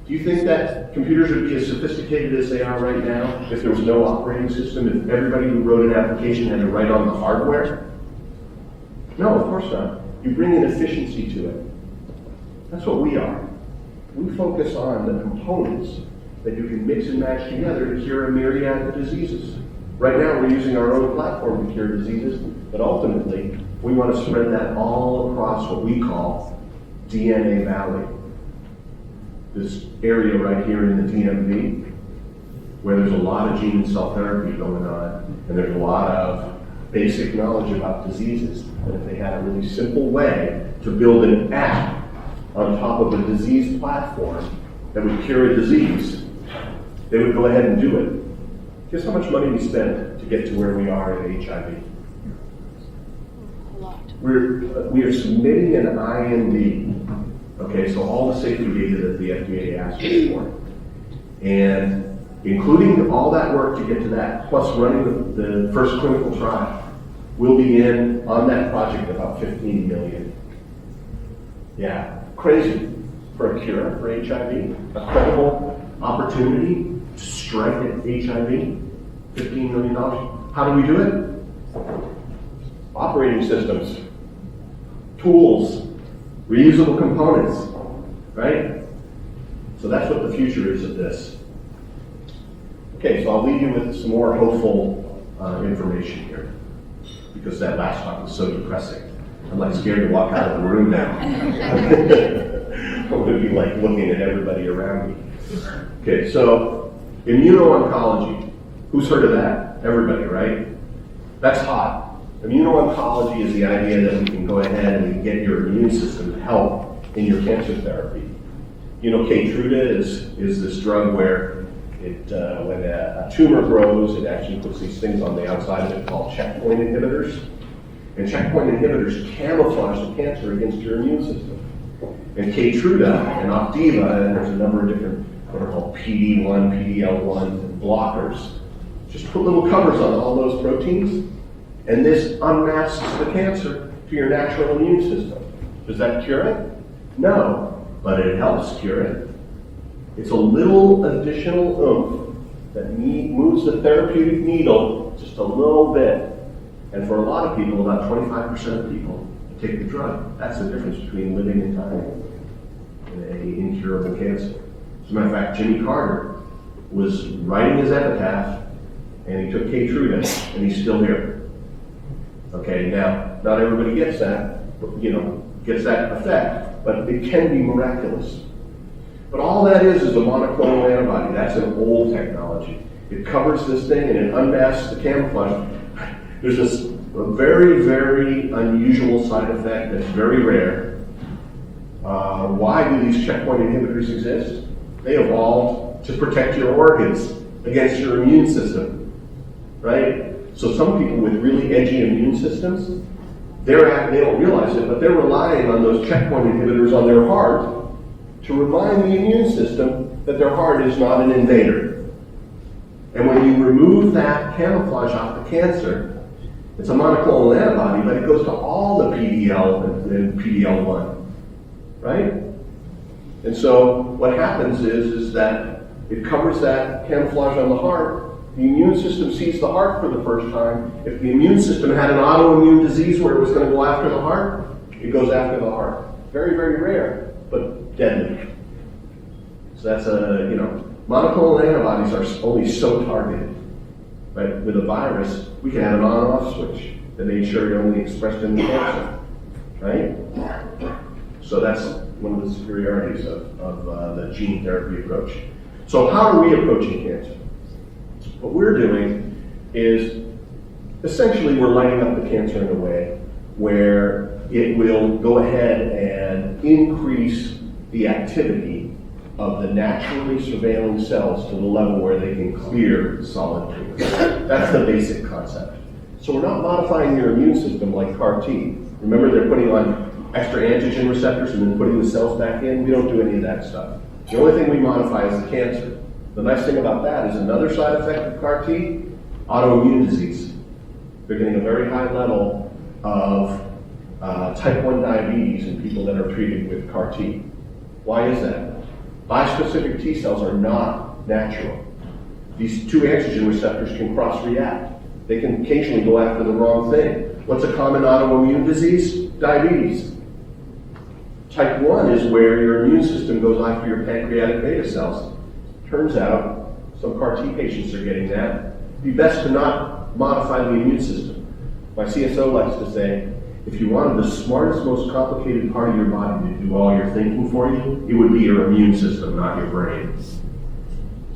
Do you think that computers would be as sophisticated as they are right now if there was no operating system, if everybody who wrote an application had to write on the hardware? No, of course not. You bring in efficiency to it. That's what we are. We focus on the components that you can mix and match together to cure a myriad of diseases. Right now, we're using our own platform to cure diseases, but ultimately, we want to spread that all across what we call DNA Valley. This area right here in the DMV, where there's a lot of gene and cell therapy going on, and there's a lot of basic knowledge about diseases. And if they had a really simple way to build an app on top of a disease platform that would cure a disease, they would go ahead and do it. Guess how much money we spent to get to where we are in HIV? A lot. We are submitting an IND Okay, so all the safety data that the FDA asked us for. And including all that work to get to that, plus running the first clinical trial, we'll be in on that project about $15 million. Yeah, crazy for a cure for HIV, a credible opportunity to strike at HIV, $15 million. How do we do it? Operating systems, tools, reusable components, right? So that's what the future is of this. Okay, so I'll leave you with some more hopeful information here, because that last talk was so depressing. I'm like scared to walk out of the room now. I'm going to be like looking at everybody around me. Okay, so immuno-oncology. Who's heard of that? Everybody, right? That's hot. Immuno-oncology is the idea that we can go ahead and get your immune system to help in your cancer therapy. You know, Keytruda is this drug where when a tumor grows, it actually puts these things on the outside of it called checkpoint inhibitors. And checkpoint inhibitors camouflage the cancer against your immune system. And Keytruda and Opdiva, and there's a number of different what are called PD-1, PD-L1 blockers, just put little covers on all those proteins, and this unmasks the cancer to your natural immune system. Does that cure it? No, but it helps cure it. It's a little additional oomph that moves the therapeutic needle just a little bit. And for a lot of people, about 25% of people take the drug. That's the difference between living and dying in an incurable cancer. As a matter of fact, Jimmy Carter was writing his epitaph, and he took Keytruda, and he's still here. Okay, now, not everybody gets that, gets that effect, but it can be miraculous. But all that is a monoclonal antibody. That's an old technology. It covers this thing and it unmasks the camouflage. There's this very, very unusual side effect that's very rare. Why do these checkpoint inhibitors exist? They evolved to protect your organs against your immune system, right? So some people with really edgy immune systems, they don't realize it, but they're relying on those checkpoint inhibitors on their heart to remind the immune system that their heart is not an invader. And when you remove that camouflage off the cancer, it's a monoclonal antibody, but it goes to all the PDL and PDL1, right? And so what happens is that it covers that camouflage on the heart. The immune system sees the heart for the first time. If the immune system had an autoimmune disease where it was going to go after the heart, it goes after the heart. Very, very rare, but deadly. So that's monoclonal antibodies are only so targeted. Right? With a virus, we can have an on-off switch that made sure you're only expressed in the cancer. Right? So that's one of the superiorities of the gene therapy approach. So how are we approaching cancer? What we're doing is essentially we're lighting up the cancer in a way where it will go ahead and increase the activity of the naturally surveilling cells to the level where they can clear solid tumors. That's the basic concept. So we're not modifying your immune system like CAR T. Remember, they're putting on extra antigen receptors and then putting the cells back in? We don't do any of that stuff. The only thing we modify is the cancer. The nice thing about that is another side effect of CAR T, autoimmune disease. They're getting a very high level of type 1 diabetes in people that are treated with CAR T. Why is that? Bispecific T cells are not natural. These two antigen receptors can cross-react. They can occasionally go after the wrong thing. What's a common autoimmune disease? Diabetes. Type 1 is where your immune system goes after your pancreatic beta cells. Turns out, some CAR T patients are getting that. It'd be best to not modify the immune system. My CSO likes to say, if you wanted the smartest, most complicated part of your body to do all your thinking for you, it would be your immune system, not your brain.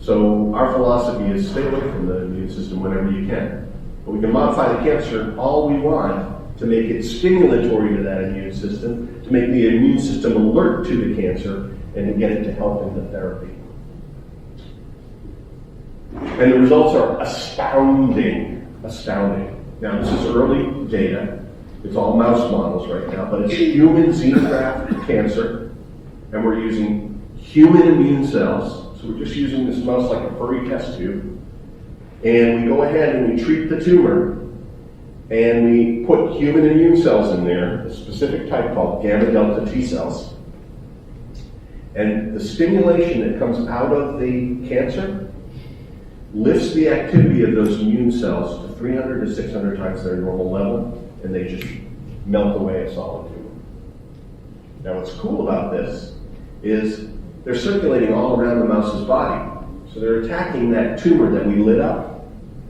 So our philosophy is stay away from the immune system whenever you can. But we can modify the cancer all we want to make it stimulatory to that immune system, to make the immune system alert to the cancer, and to get it to help in the therapy. And the results are astounding. Astounding. Now, this is early data. It's all mouse models right now, but it's human xenograft cancer. and we're using human immune cells. So we're just using this mouse like a furry test tube. And we go ahead and we treat the tumor, and we put human immune cells in there, a specific type called gamma delta T cells. And the stimulation that comes out of the cancer lifts the activity of those immune cells to 300 to 600 times their normal level, and they just melt away a solid tumor. Now what's cool about this is they're circulating all around the mouse's body. So they're attacking that tumor that we lit up,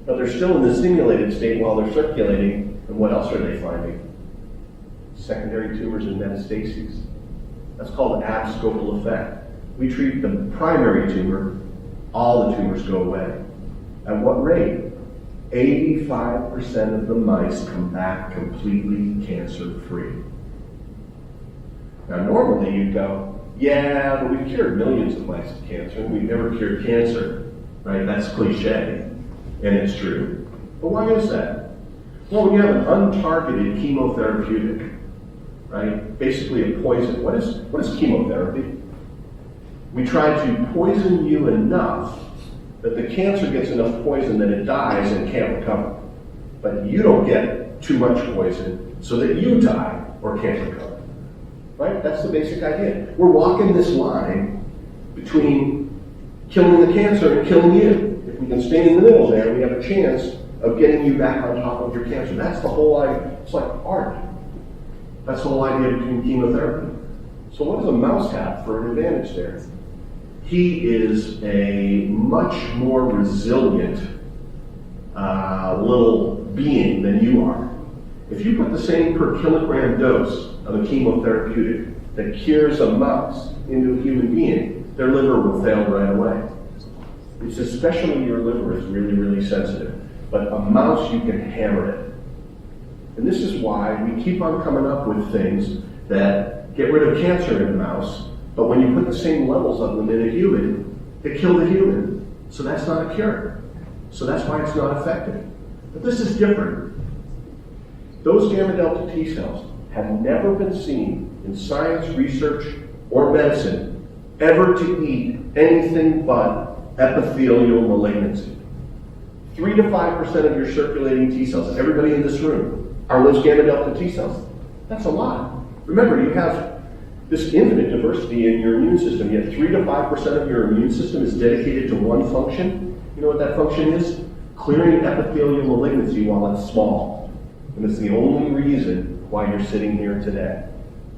but they're still in the stimulated state while they're circulating. And what else are they finding? Secondary tumors and metastases. That's called abscopal effect. We treat the primary tumor, all the tumors go away. At what rate? 85% of the mice come back completely cancer-free. Now normally you'd go, yeah, but we've cured millions of mice of cancer, and we've never cured cancer, right? That's cliche, and it's true. But why is that? Well, when you have an untargeted chemotherapeutic, right, basically a poison. What is chemotherapy? We try to poison you enough that the cancer gets enough poison that it dies and can't recover. But you don't get too much poison so that you die or can't recover. Right? That's the basic idea. We're walking this line between killing the cancer and killing you. If we can stay in the middle there, we have a chance of getting you back on top of your cancer. That's the whole idea. It's like art. That's the whole idea between chemotherapy. So what does a mouse have for an advantage there? He is a much more resilient little being than you are. If you put the same per kilogram dose of a chemotherapeutic that cures a mouse into a human being, their liver will fail right away. It's especially your liver is really, really sensitive. But a mouse, you can hammer it. And this is why we keep on coming up with things that get rid of cancer in a mouse, but when you put the same levels of them in a human, they kill the human. So that's not a cure. So that's why it's not effective. But this is different. Those gamma delta T cells have never been seen in science, research, or medicine ever to eat anything but epithelial malignancy. 3 to 5% of your circulating T cells, everybody in this room, are those gamma delta T cells. That's a lot. Remember, you have this infinite diversity in your immune system, yet 3 to 5% of your immune system is dedicated to one function. You know what that function is? Clearing epithelial malignancy while it's small. And it's the only reason why you're sitting here today.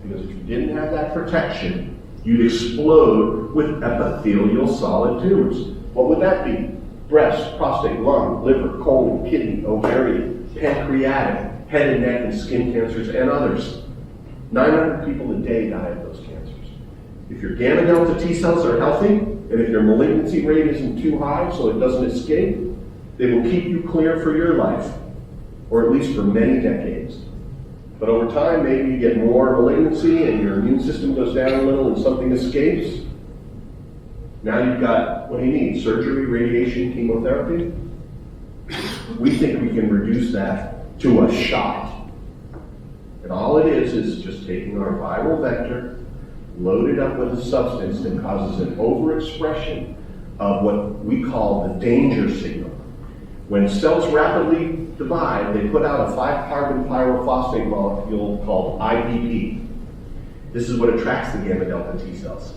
Because if you didn't have that protection, you'd explode with epithelial solid tumors. What would that be? Breast, prostate, lung, liver, colon, kidney, ovarian, pancreatic, head and neck and skin cancers, and others. 900 people a day die of those cancers. If your gamma delta T cells are healthy, and if your malignancy rate isn't too high so it doesn't escape, they will keep you clear for your life, or at least for many decades. But over time, maybe you get more malignancy and your immune system goes down a little and something escapes. Now you've got, what do you need? Surgery, radiation, chemotherapy? We think we can reduce that to a shot. And all it is just taking our viral vector, loaded up with a substance that causes an overexpression of what we call the danger signal. When cells rapidly divide, they put out a 5-carbon pyrophosphate molecule called IPP. This is what attracts the gamma delta T cells.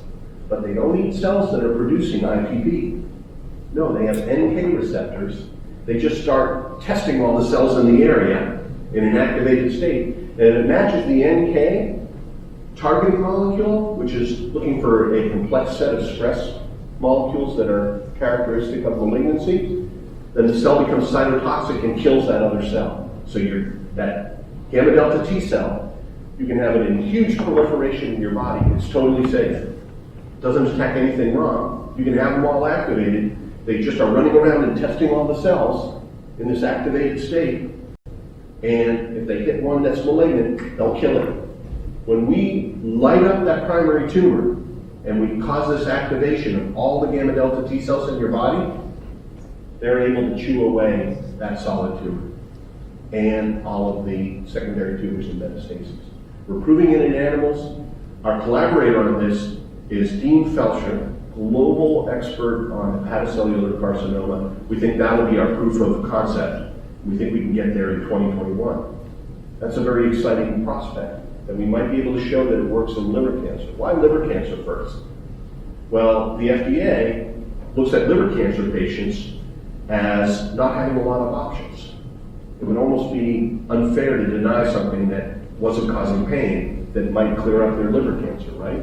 But they don't eat cells that are producing IPP. No, they have NK receptors. They just start testing all the cells in the area in an activated state. And it matches the NK targeting molecule, which is looking for a complex set of stress molecules that are characteristic of malignancy. Then the cell becomes cytotoxic and kills that other cell. So that gamma delta T cell, you can have it in huge proliferation in your body. It's totally safe. It doesn't attack anything wrong. You can have them all activated. They just are running around and testing all the cells in this activated state. And if they hit one that's malignant, they'll kill it. When we light up that primary tumor and we cause this activation of all the gamma delta T cells in your body, they're able to chew away that solid tumor and all of the secondary tumors and metastases. We're proving it in animals. Our collaborator on this is Dean Felcher, global expert on hepatocellular carcinoma. We think that will be our proof of concept. We think we can get there in 2021. That's a very exciting prospect, that we might be able to show that it works in liver cancer. Why liver cancer first? Well, the FDA looks at liver cancer patients as not having a lot of options. It would almost be unfair to deny something that wasn't causing pain that might clear up their liver cancer, right?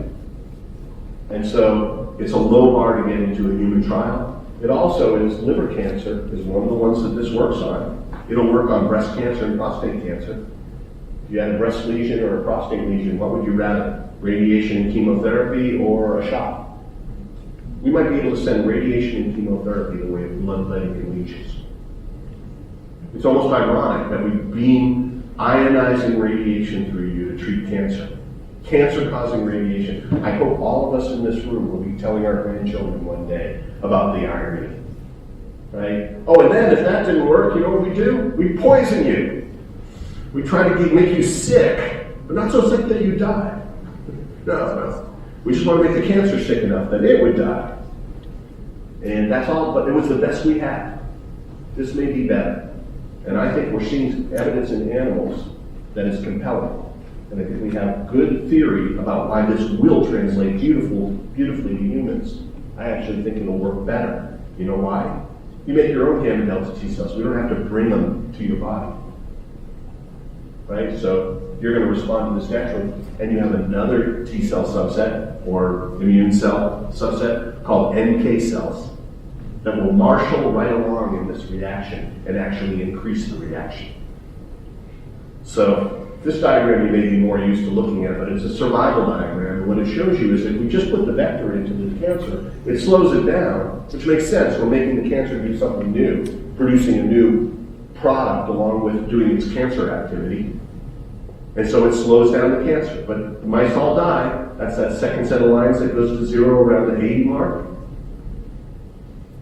And so it's a low bar to get into a human trial. It also is, liver cancer is one of the ones that this works on. It'll work on breast cancer and prostate cancer. If you had a breast lesion or a prostate lesion, what would you rather? Radiation and chemotherapy or a shot? We might be able to send radiation and chemotherapy the way of bloodletting lesions. It's almost ironic that we beam ionizing radiation through you to treat cancer. Cancer-causing radiation. I hope all of us in this room will be telling our grandchildren one day about the irony. Right? Oh, and then if that didn't work, you know what we do? We poison you. We try to make you sick, but not so sick that you die. No. We just want to make the cancer sick enough that it would die. And that's all, but it was the best we had. This may be better. And I think we're seeing evidence in animals that is compelling. And I think we have good theory about why this will translate beautifully to humans. I actually think it'll work better. You know why? You make your own gamma delta T cells. We don't have to bring them to your body. Right? So you're going to respond to this naturally. And you have another T cell subset or immune cell subset called NK cells that will marshal right along in this reaction and actually increase the reaction. So this diagram you may be more used to looking at, but it's a survival diagram. And what it shows you is that we just put the vector into the cancer, it slows it down, which makes sense. We're making the cancer do something new, producing a new product along with doing its cancer activity. And so it slows down the cancer. But the mice all die. That's that second set of lines that goes to 0 around the 80 mark.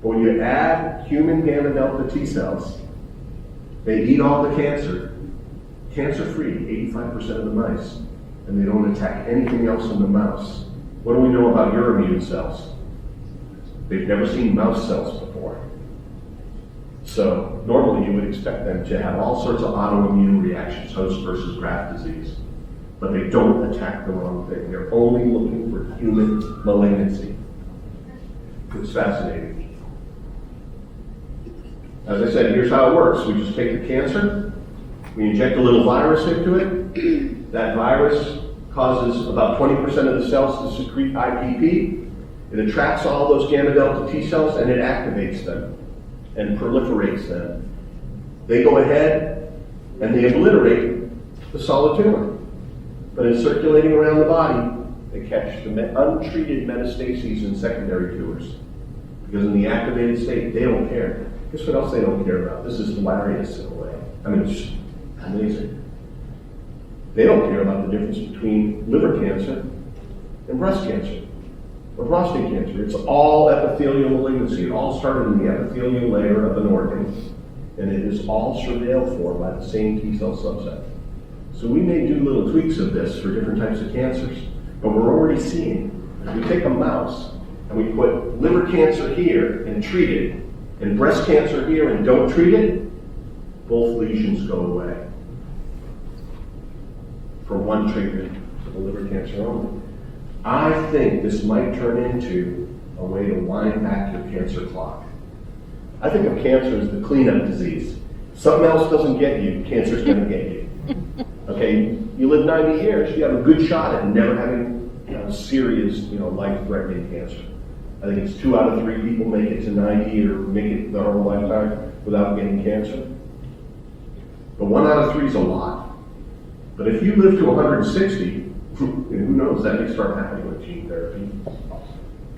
But when you add human gamma delta T cells, they eat all the cancer, cancer-free, 85% of the mice, and they don't attack anything else in the mouse. What do we know about your immune cells? They've never seen mouse cells before. So normally you would expect them to have all sorts of autoimmune reactions, host versus graft disease, but they don't attack the wrong thing. They're only looking for human malignancy. It's fascinating. As I said, here's how it works. We just take the cancer, we inject a little virus into it. That virus causes about 20% of the cells to secrete IPP. It attracts all those gamma delta T cells and it activates them and proliferates them. They go ahead and they obliterate the solid tumor. But in circulating around the body, they catch the untreated metastases and secondary tumors. Because in the activated state, they don't care. Guess what else they don't care about? This is hilarious in a way. I mean, it's just amazing. They don't care about the difference between liver cancer and breast cancer or prostate cancer. It's all epithelial malignancy. It all started in the epithelial layer of an organ, and it is all surveilled for by the same T cell subset. So we may do little tweaks of this for different types of cancers, but we're already seeing. If we take a mouse and we put liver cancer here and treat it, and breast cancer here and don't treat it, both lesions go away for one treatment for the liver cancer only. I think this might turn into a way to wind back your cancer clock. I think of cancer as the cleanup disease. If something else doesn't get you, cancer's going to get you. Okay, you live 90 years, you have a good shot at never having serious, life-threatening cancer. I think it's 2 out of 3 people make it to 90 or make it their whole lifetime without getting cancer. But 1 out of 3 is a lot. But if you live to 160, who knows, that may start happening with gene therapy.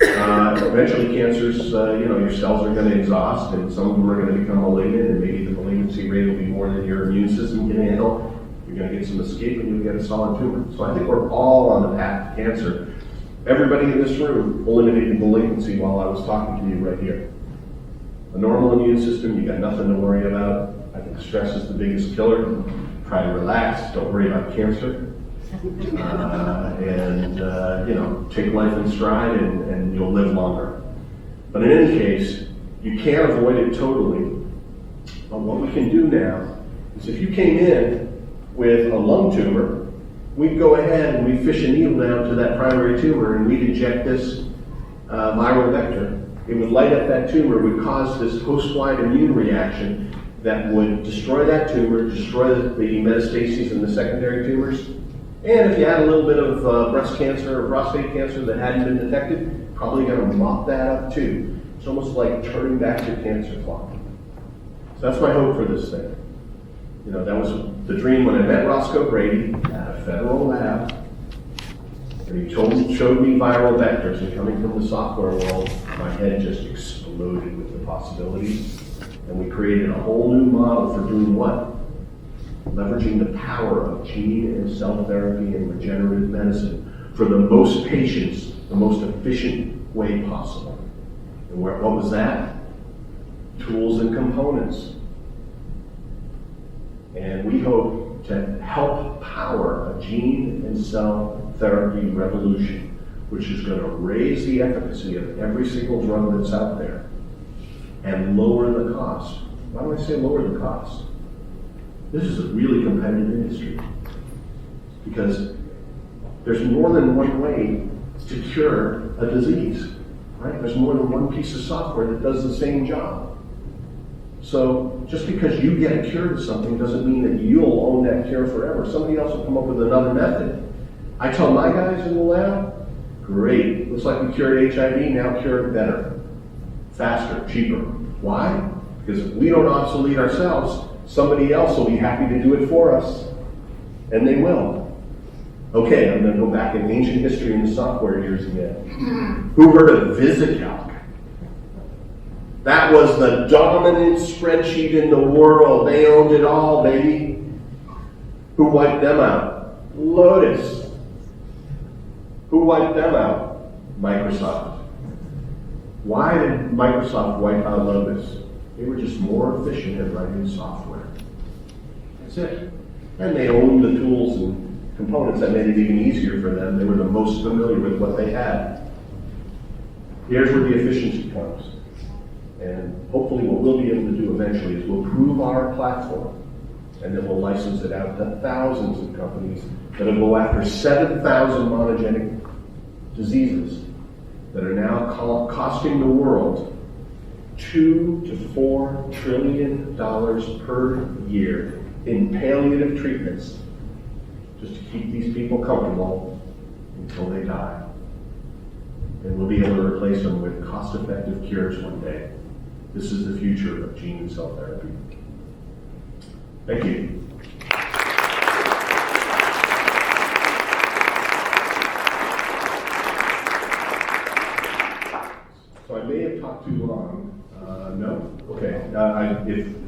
Eventually cancers, your cells are going to exhaust and some of them are going to become malignant and maybe the malignancy rate will be more than your immune system can handle. You're going to get some escape and you'll get a solid tumor. So I think we're all on the path to cancer. Everybody in this room eliminated malignancy while I was talking to you right here. A normal immune system, you got nothing to worry about. I think stress is the biggest killer. Try to relax, don't worry about cancer. Take life in stride and you'll live longer. But in any case, you can't avoid it totally. But what we can do now is if you came in with a lung tumor, we'd go ahead and we'd fish a needle down to that primary tumor and we'd inject this viral vector. It would light up that tumor, would cause this host-wide immune reaction that would destroy that tumor, destroy the metastases and the secondary tumors. And if you had a little bit of breast cancer or prostate cancer that hadn't been detected, probably going to mop that up too. It's almost like turning back your cancer clock. So that's my hope for this thing. That was the dream when I met Roscoe Brady at a federal lab. And he showed me viral vectors, and coming from the software world, my head just exploded with the possibilities. And we created a whole new model for doing what? Leveraging the power of gene and cell therapy and regenerative medicine for the most patients, the most efficient way possible. And what was that? Tools and components. And we hope to help power a gene and cell therapy revolution, which is going to raise the efficacy of every single drug that's out there and lower the cost. Why do I say lower the cost? This is a really competitive industry because there's more than one way to cure a disease, right? There's more than one piece of software that does the same job. So just because you get a cure to something doesn't mean that you'll own that cure forever. Somebody else will come up with another method. I tell my guys in the lab, great, looks like we cured HIV, now cure it better, faster, cheaper. Why? Because if we don't obsolete ourselves, somebody else will be happy to do it for us, and they will. Okay, I'm going to go back in ancient history in the software years again. Who heard of VisiCalc? That was the dominant spreadsheet in the world. They owned it all, baby. Who wiped them out? Lotus. Who wiped them out? Microsoft. Why did Microsoft wipe out Lotus? They were just more efficient at writing software. That's it. And they owned the tools and components that made it even easier for them. They were the most familiar with what they had. Here's where the efficiency comes. And hopefully what we'll be able to do eventually is we'll prove our platform, and then we'll license it out to thousands of companies that'll go after 7,000 monogenic diseases that are now costing the world $2 to $4 trillion per year in palliative treatments just to keep these people comfortable until they die. And we'll be able to replace them with cost-effective cures one day. This is the future of gene and cell therapy. Thank you. So I may have talked too long. No? Okay.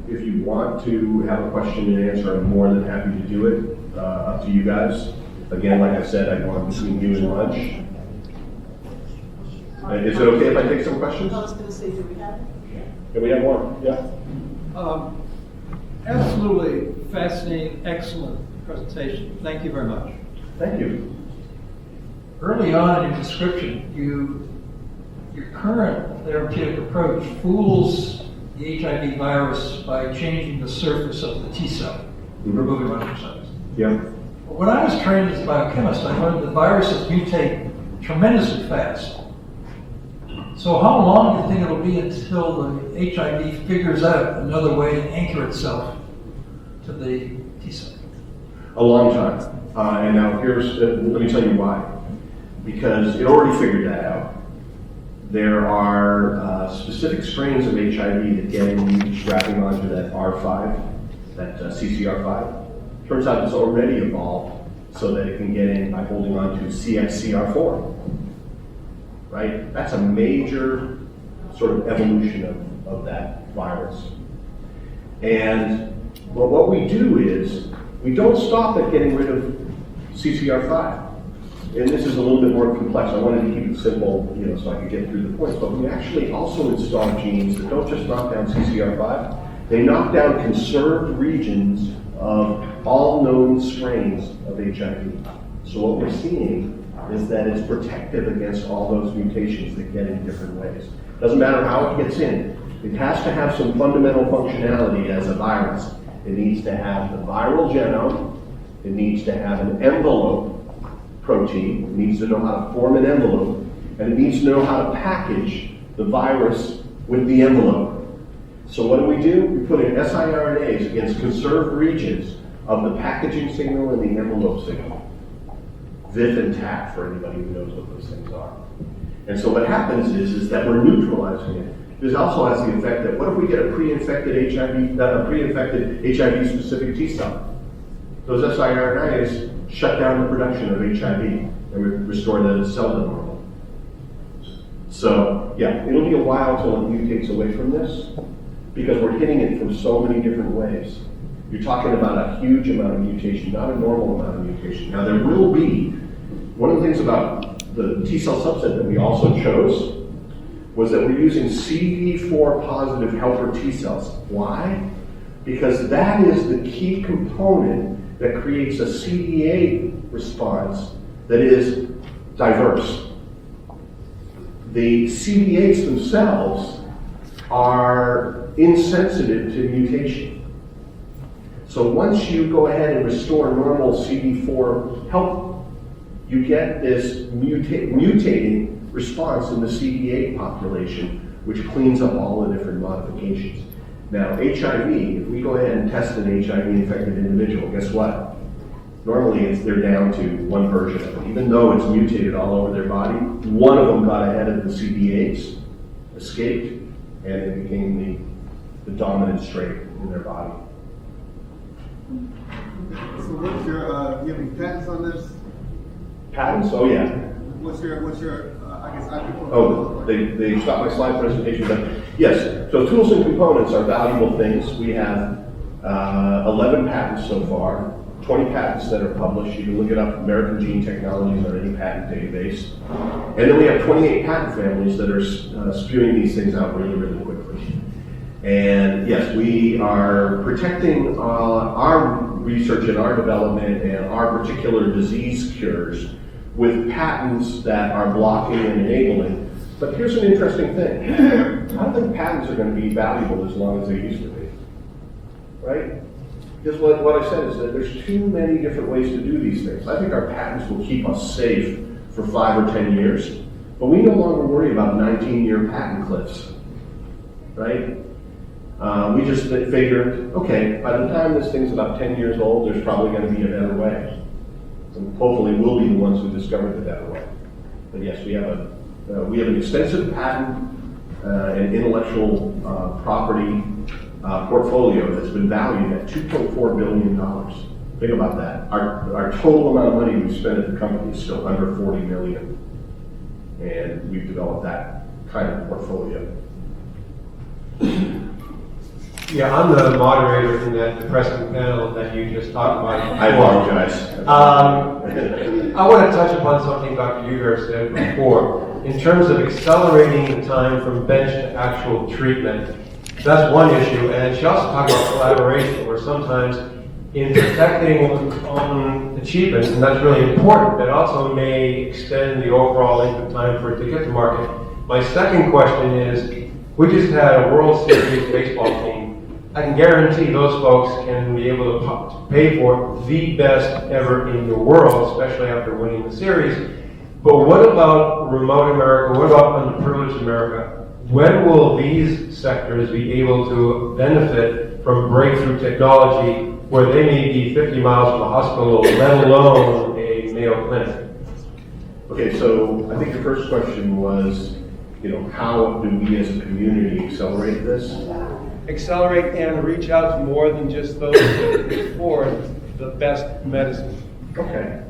If you want to have a question and answer, I'm more than happy to do it. Up to you guys. Again, like I said, I go on between you and lunch. Is it okay if I take some questions? I was going to say, do we have it? Can we have one? Yeah. Absolutely fascinating, excellent presentation. Thank you very much. Thank you. Early on in your description, your current therapeutic approach fools the HIV virus by changing the surface of the T cell, removing lymphocytes. Yeah. When I was trained as a biochemist, I learned that viruses mutate tremendously fast. So how long do you think it'll be until the HIV figures out another way to anchor itself to the T cell? A long time. And now let me tell you why. Because it already figured that out. There are specific strains of HIV that get wrapping onto that R5, that CCR5. Turns out it's already evolved so that it can get in by holding on to CXCR4. Right? That's a major sort of evolution of that virus. And well, what we do is, we don't stop at getting rid of CCR5. And this is a little bit more complex. I wanted to keep it simple, so I could get through the points. But we actually also install genes that don't just knock down CCR5, they knock down conserved regions of all known strains of HIV. So what we're seeing is that it's protective against all those mutations that get in different ways. Doesn't matter how it gets in. It has to have some fundamental functionality as a virus. It needs to have the viral genome. It needs to have an envelope protein. It needs to know how to form an envelope. And it needs to know how to package the virus with the envelope. So what do? We put in siRNAs against conserved regions of the packaging signal and the envelope signal. VIF and TAC, for anybody who knows what those things are. And so what happens is that we're neutralizing it. This also has the effect that what if we get a pre-infected HIV-specific T cell? Those siRNAs shut down the production of HIV and restore the cell to normal. So yeah, it'll be a while till it mutates away from this because we're hitting it from so many different ways. You're talking about a huge amount of mutation, not a normal amount of mutation. Now there will be, one of the things about the T cell subset that we also chose was that we're using CD4 positive helper T cells. Why? Because that is the key component that creates a CD8 response that is diverse. The CD8s themselves are insensitive to mutation. So once you go ahead and restore normal CD4 help, you get this mutating response in the CD8 population, which cleans up all the different modifications. Now, HIV, if we go ahead and test an HIV-infected individual, guess what? Normally, they're down to one version of it. Even though it's mutated all over their body, one of them got ahead of the CD8s, escaped, and it became the dominant strain in their body. So what's your, you have any patents on this? Patents? Oh, yeah. What's your, I guess, IP? Oh, they stopped my slide presentation, but yes. So tools and components are valuable things. We have 11 patents so far, 20 patents that are published. You can look it up, American Gene Technologies, on any patent database. And then we have 28 patent families that are spewing these things out really, really quickly. And yes, we are protecting our research and our development and our particular disease cures with patents that are blocking and enabling. But here's an interesting thing. I don't think patents are going to be valuable as long as they used to be, right? Because what I said is that there's too many different ways to do these things. I think our patents will keep us safe for 5 or 10 years, but we no longer worry about 19-year patent cliffs, right? We just figured, okay, by the time this thing's about 10 years old, there's probably going to be a better way. And hopefully we'll be the ones who discovered the better way. But yes, we have an extensive patent and intellectual property portfolio that's been valued at $2.4 billion. Think about that. Our total amount of money we've spent at the company is still under $40 million. And we've developed that kind of portfolio. Yeah, I'm the moderator in that depressing panel that you just talked about. I apologize. I want to touch upon something Dr. Ugar said before. In terms of accelerating the time from bench to actual treatment, that's one issue. And she also talked about collaboration, where sometimes in protecting own achievements, and that's really important, that also may extend the overall length of time for it to get to market. My second question is, we just had a World Series baseball team. I can guarantee those folks can be able to pay for the best ever in the world, especially after winning the series. But what about remote America? What about underprivileged America? When will these sectors be able to benefit from breakthrough technology where they may be 50 miles from a hospital, let alone a Mayo Clinic? Okay, so I think your first question was, how do we as a community accelerate this? Accelerate and reach out to more than just those that can afford the best medicine. Okay.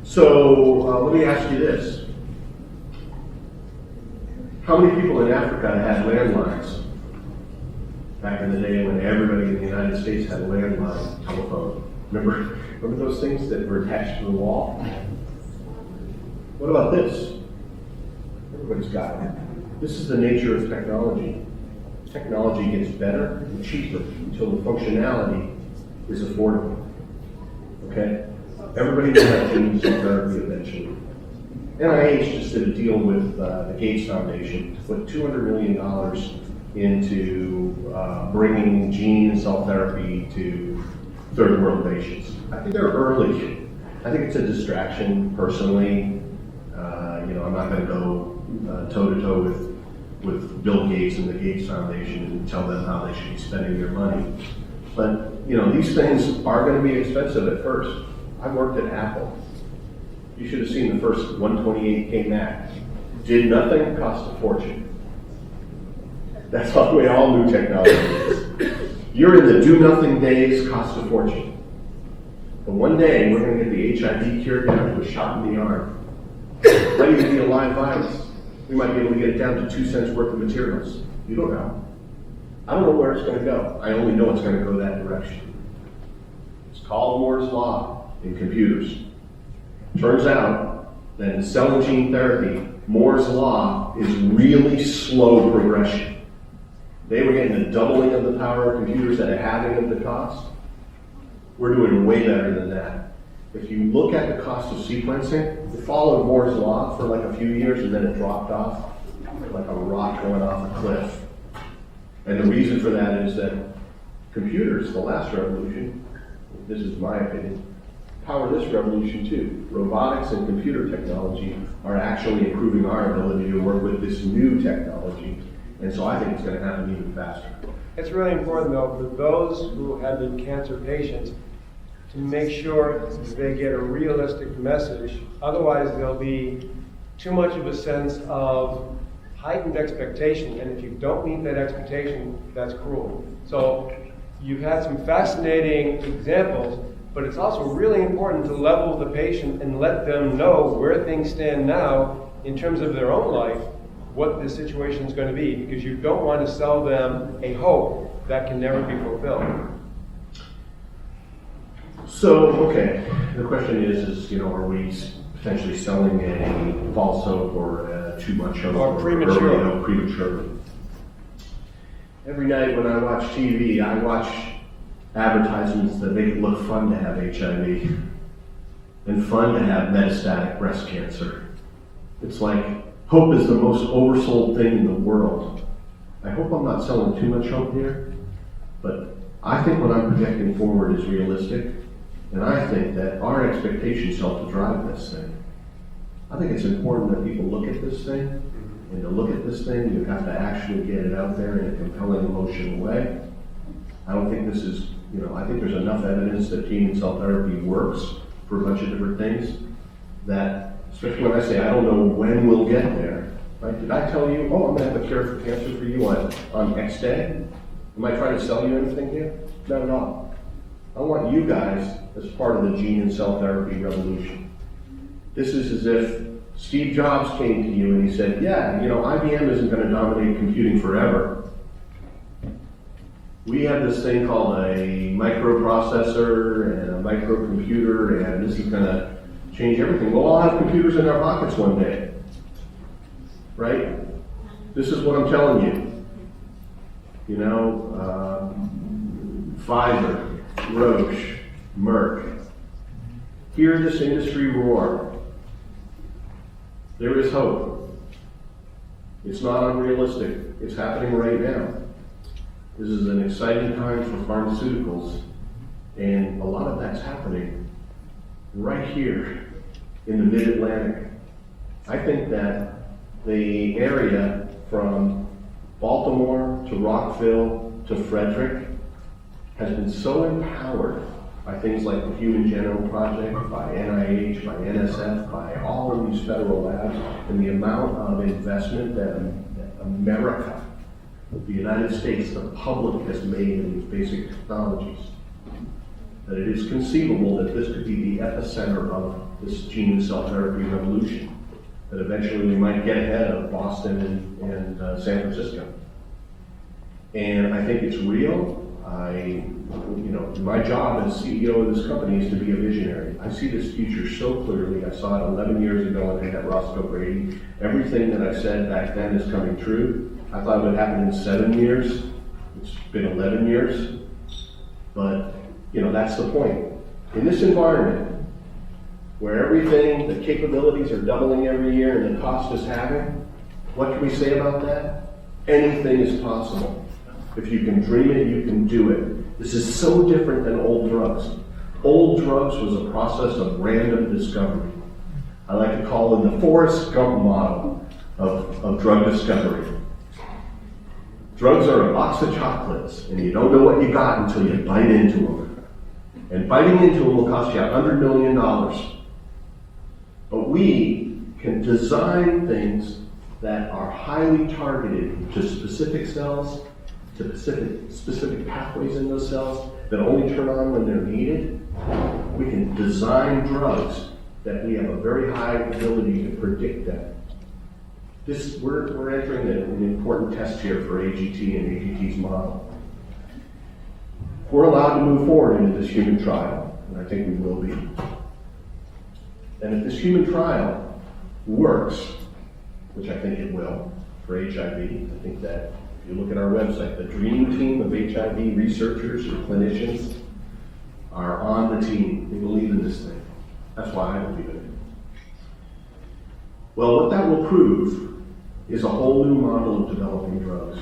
So let me ask you this. How many people in Africa had landlines back in the day when everybody in the United States had a landline telephone? Remember those things that were attached to the wall? What about this? Everybody's got it. This is the nature of technology. Technology gets better and cheaper until the functionality is affordable. Okay? Everybody will have gene and cell therapy eventually. NIH just did a deal with the Gates Foundation to put $200 million into bringing gene and cell therapy to third world nations. I think they're early. I think it's a distraction, personally. I'm not going to go toe to toe with Bill Gates and the Gates Foundation and tell them how they should be spending their money. But, these things are going to be expensive at first. I worked at Apple. You should have seen the first 128K Mac. Did nothing, cost a fortune. That's the way all new technology is. You're in the do nothing days, cost a fortune. But one day, we're going to get the HIV cure down to a shot in the arm. Might even be a live virus. We might be able to get it down to 2 cents worth of materials. You don't know. I don't know where it's going to go. I only know it's going to go that direction. It's called Moore's Law in computers. Turns out that in cell and gene therapy, Moore's Law is really slow progression. They were getting a doubling of the power of computers at a halving of the cost. We're doing way better than that. If you look at the cost of sequencing, it followed Moore's Law for like a few years and then it dropped off like a rock going off a cliff. And the reason for that is that computers, the last revolution, this is my opinion, power this revolution too. Robotics and computer technology are actually improving our ability to work with this new technology. And so I think it's going to happen even faster. It's really important, though, for those who have been cancer patients to make sure they get a realistic message. Otherwise, there'll be too much of a sense of heightened expectation, and if you don't meet that expectation, that's cruel. So you've had some fascinating examples, but it's also really important to level the patient and let them know where things stand now in terms of their own life, what the situation is going to be, because you don't want to sell them a hope that can never be fulfilled. So, okay, the question is, are we potentially selling a false hope or too much hope? Or premature. Prematurely. Every night when I watch TV, I watch advertisements that make it look fun to have HIV and fun to have metastatic breast cancer. It's like hope is the most oversold thing in the world. I hope I'm not selling too much hope here, but I think what I'm projecting forward is realistic, and I think that our expectations help to drive this thing. I think it's important that people look at this thing, and to look at this thing, you have to actually get it out there in a compelling, emotional way. I don't think this is, I think there's enough evidence that gene and cell therapy works for a bunch of different things that, especially when I say I don't know when we'll get there, right? Did I tell you, I'm going to have a cure for cancer for you on X day? Am I trying to sell you anything here? Not at all. I want you guys as part of the gene and cell therapy revolution. This is as if Steve Jobs came to you and he said, IBM isn't going to dominate computing forever. We have this thing called a microprocessor and a microcomputer, and this is going to change everything. We'll all have computers in our pockets one day, right? This is what I'm telling you. Pfizer, Roche, Merck. Hear this industry roar. There is hope. It's not unrealistic. It's happening right now. This is an exciting time for pharmaceuticals, and a lot of that's happening right here in the Mid-Atlantic. I think that the area from Baltimore to Rockville to Frederick has been so empowered by things like the Human Genome Project, by NIH, by NSF, by all of these federal labs, and the amount of investment that America, the United States, the public has made in these basic technologies, that it is conceivable that this could be the epicenter of this gene and cell therapy revolution, that eventually we might get ahead of Boston and San Francisco. And I think it's real. My job as CEO of this company is to be a visionary. I see this future so clearly. I saw it 11 years ago when I had Roscoe Brady. Everything that I said back then is coming true. I thought it would happen in 7 years. It's been 11 years. But, that's the point. In this environment, where everything, the capabilities are doubling every year and the cost is halving, what can we say about that? Anything is possible. If you can dream it, you can do it. This is so different than old drugs. Old drugs was a process of random discovery. I like to call it the Forrest Gump model of drug discovery. Drugs are a box of chocolates, and you don't know what you got until you bite into them. And biting into them will cost you $100 million. But we can design things that are highly targeted to specific cells, to specific pathways in those cells that only turn on when they're needed. We can design drugs that we have a very high ability to predict that. We're entering an important test here for AGT and AGT's model. If we're allowed to move forward into this human trial, and I think we will be, and if this human trial works, which I think it will, for HIV, I think that if you look at our website, the dream team of HIV researchers or clinicians are on the team. They believe in this thing. That's why I believe in it. Well, what that will prove is a whole new model of developing drugs,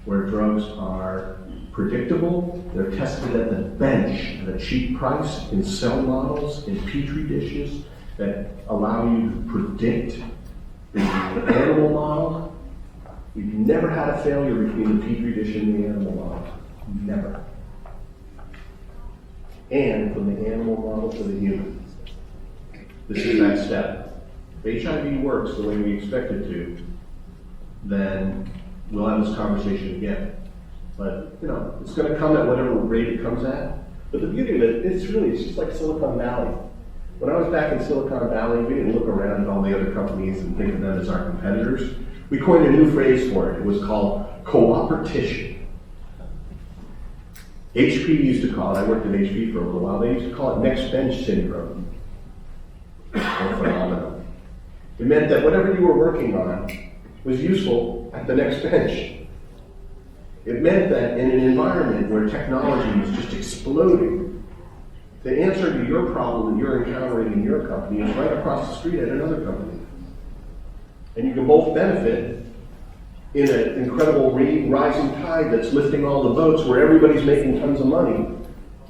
where drugs are predictable, they're tested at the bench at a cheap price in cell models, in petri dishes that allow you to predict the animal model. We've never had a failure between the petri dish and the animal model. Never. And from the animal model to the human. This is that step. If HIV works the way we expect it to, then we'll have this conversation again. But, it's going to come at whatever rate it comes at. But the beauty of it, it's just like Silicon Valley. When I was back in Silicon Valley, we didn't look around at all the other companies and think of them as our competitors. We coined a new phrase for it. It was called cooperation. HP used to call it, I worked at HP for a little while, they used to call it next bench syndrome. Or phenomenon. It meant that whatever you were working on was useful at the next bench. It meant that in an environment where technology is just exploding, the answer to your problem that you're encountering in your company is right across the street at another company. And you can both benefit in an incredible rising tide that's lifting all the boats where everybody's making tons of money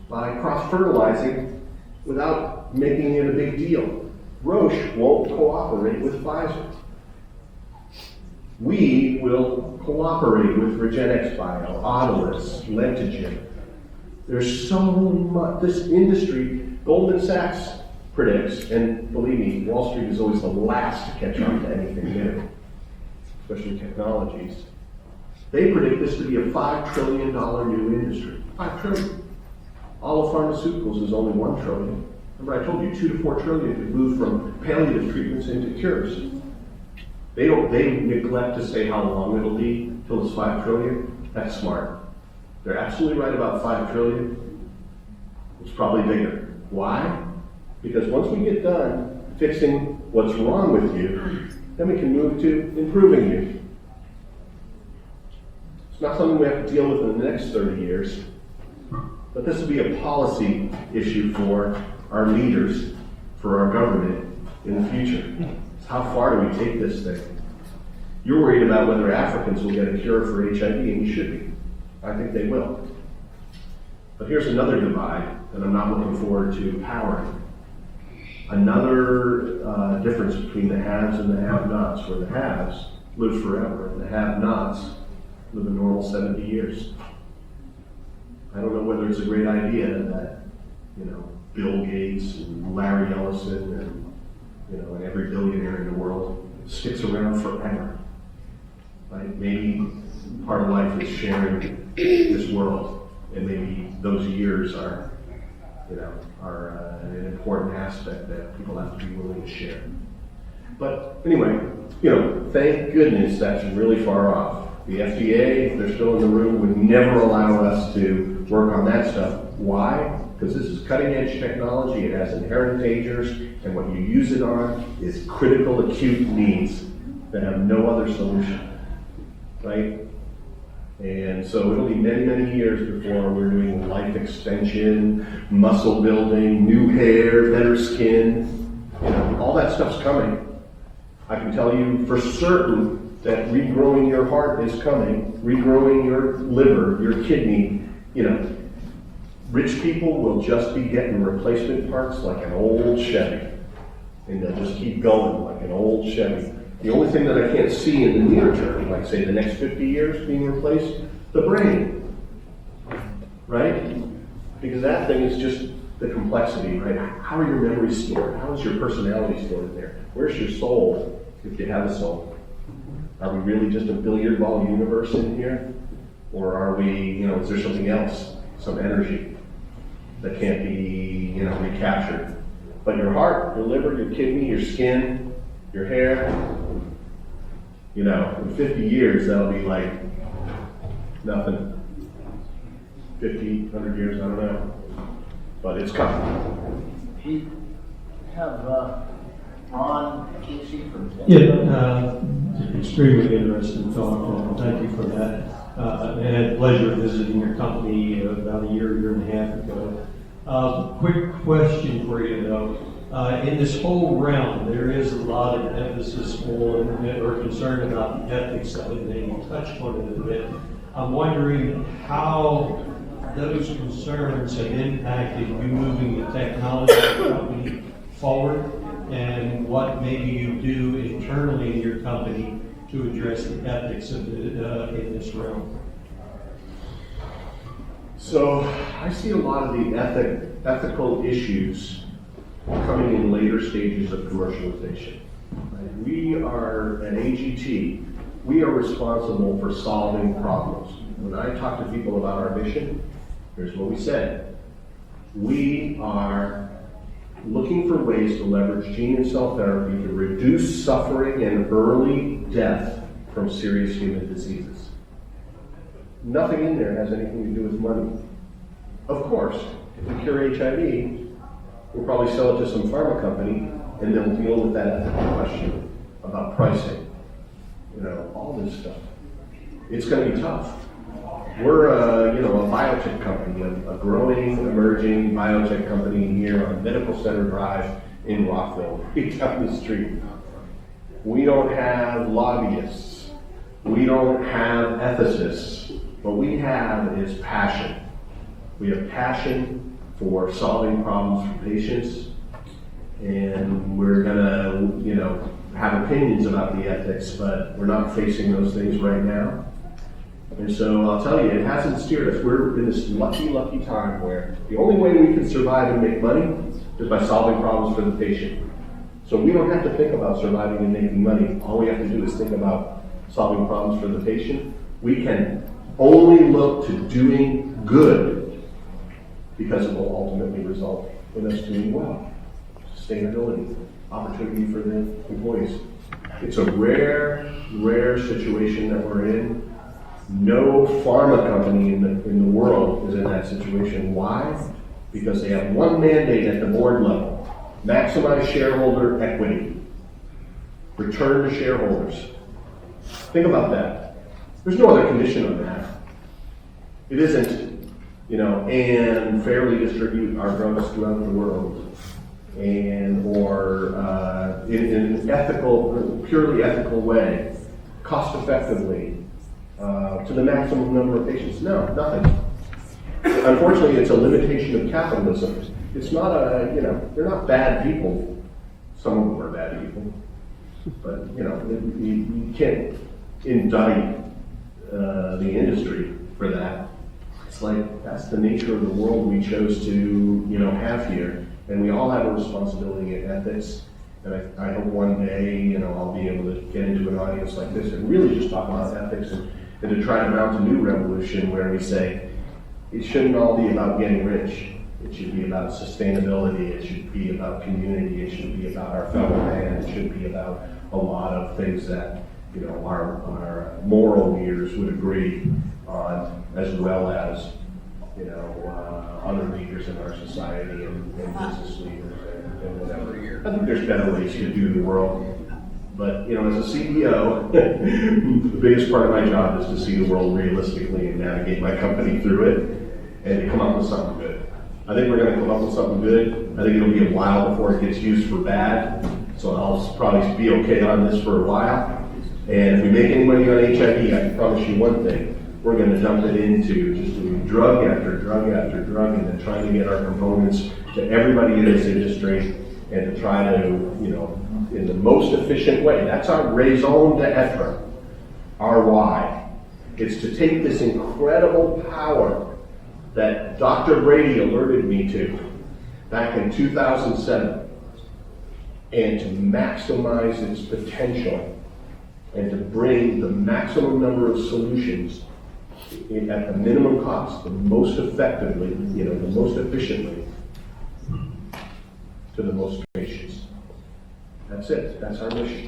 by cross-fertilizing without making it a big deal. Roche won't cooperate with Pfizer. We will cooperate with REGENXBIO, Autolus, Lentigen. There's so much. This industry, Goldman Sachs predicts, and believe me, Wall Street is always the last to catch on to anything new, especially technologies. They predict this to be a $5 trillion new industry. $5 trillion. All of pharmaceuticals is only $1 trillion. Remember, I told you 2 to 4 trillion could move from palliative treatments into cures. They neglect to say how long it'll be till it's 5 trillion. That's smart. They're absolutely right about 5 trillion. It's probably bigger. Why? Because once we get done fixing what's wrong with you, then we can move to improving you. It's not something we have to deal with in the next 30 years, but this will be a policy issue for our leaders, for our government in the future. It's how far do we take this thing? You're worried about whether Africans will get a cure for HIV, and you should be. I think they will. But here's another divide that I'm not looking forward to powering. Another difference between the haves and the have-nots, where the haves live forever and the have-nots live a normal 70 years. I don't know whether it's a great idea that, Bill Gates and Larry Ellison and every billionaire in the world sticks around forever. Right? Maybe part of life is sharing this world, and maybe those years are an important aspect that people have to be willing to share. But anyway, thank goodness that's really far off. The FDA, if they're still in the room, would never allow us to work on that stuff. Why? Because this is cutting edge technology, it has inherent dangers, and what you use it on is critical acute needs that have no other solution, right? And so it'll be many, many years before we're doing life extension, muscle building, new hair, better skin. all that stuff's coming. I can tell you for certain that regrowing your heart is coming, regrowing your liver, your kidney, rich people will just be getting replacement parts like an old Chevy. And they'll just keep going like an old Chevy. The only thing that I can't see in the near term, like say the next 50 years being replaced, the brain. Right? Because that thing is just the complexity, right? How are your memories stored? How is your personality stored there? Where's your soul, if you have a soul? Are we really just a billiard ball universe in here? Or are we, is there something else, some energy that can't be, recaptured? But your heart, your liver, your kidney, your skin, your hair, in 50 years, that'll be like nothing. 50, 100 years, I don't know. But it's coming. We have Ron Casey from Extremely interesting talk, and thank you for that. I had the pleasure of visiting your company about a year and a half ago. Quick question for you though. In this whole realm, there is a lot of emphasis on or concern about the ethics of it, and you touched on it a bit. I'm wondering how those concerns have impacted you moving the technology company forward, and what maybe you do internally in your company to address the ethics of in this realm. So I see a lot of the ethical issues coming in later stages of commercialization. Right? We are, at AGT, we are responsible for solving problems. When I talk to people about our mission, here's what we said. We are looking for ways to leverage gene and cell therapy to reduce suffering and early death from serious human diseases. Nothing in there has anything to do with money. Of course, if we cure HIV, we'll probably sell it to some pharma company and they'll deal with that ethical question about pricing. All this stuff. It's going to be tough. We're a biotech company, a growing, emerging biotech company here on Medical Center Drive in Rockville, right down the street. We don't have lobbyists. We don't have ethicists. What we have is passion. We have passion for solving problems for patients, and we're gonna, have opinions about the ethics, but we're not facing those things right now. And so I'll tell you, it hasn't steered us. We're in this lucky, lucky time where the only way we can survive and make money is by solving problems for the patient. So we don't have to think about surviving and making money. All we have to do is think about solving problems for the patient. We can only look to doing good because it will ultimately result in us doing well. Sustainability, opportunity for the employees. It's a rare, rare situation that we're in. No pharma company in the world is in that situation. Why? Because they have one mandate at the board level: maximize shareholder equity, return to shareholders. Think about that. There's no other condition on that. It isn't, and fairly distribute our drugs throughout the world, or in an ethical, purely ethical way, cost effectively. To the maximum number of patients. No, nothing. Unfortunately, it's a limitation of capitalism. It's not they're not bad people. Some of them are bad people. But, you can't indict the industry for that. It's like, that's the nature of the world we chose to, have here. And we all have a responsibility in ethics. And I hope one day, I'll be able to get into an audience like this and really just talk about ethics and to try to mount a new revolution where we say, it shouldn't all be about getting rich. It should be about sustainability. It should be about community. It should be about our fellow man. It should be about a lot of things that, our moral leaders would agree on, as well as, other leaders in our society and business leaders and whatever. I think there's better ways to do the world. But, as a CEO, the biggest part of my job is to see the world realistically and navigate my company through it and to come up with something good. I think we're gonna come up with something good. I think it'll be a while before it gets used for bad, so I'll probably be okay on this for a while. And if we make any money on HIV, I can promise you one thing, we're gonna dump it into just doing drug after drug after drug, and then trying to get our components to everybody in this industry, and to try to, you know, in the most efficient way. That's our raison d'etre, our why. It's to take this incredible power that Dr. Brady alerted me to back in 2007, and to maximize its potential, and to bring the maximum number of solutions at the minimum cost, the most effectively, you know, the most efficiently to the most patients. That's it. That's our mission.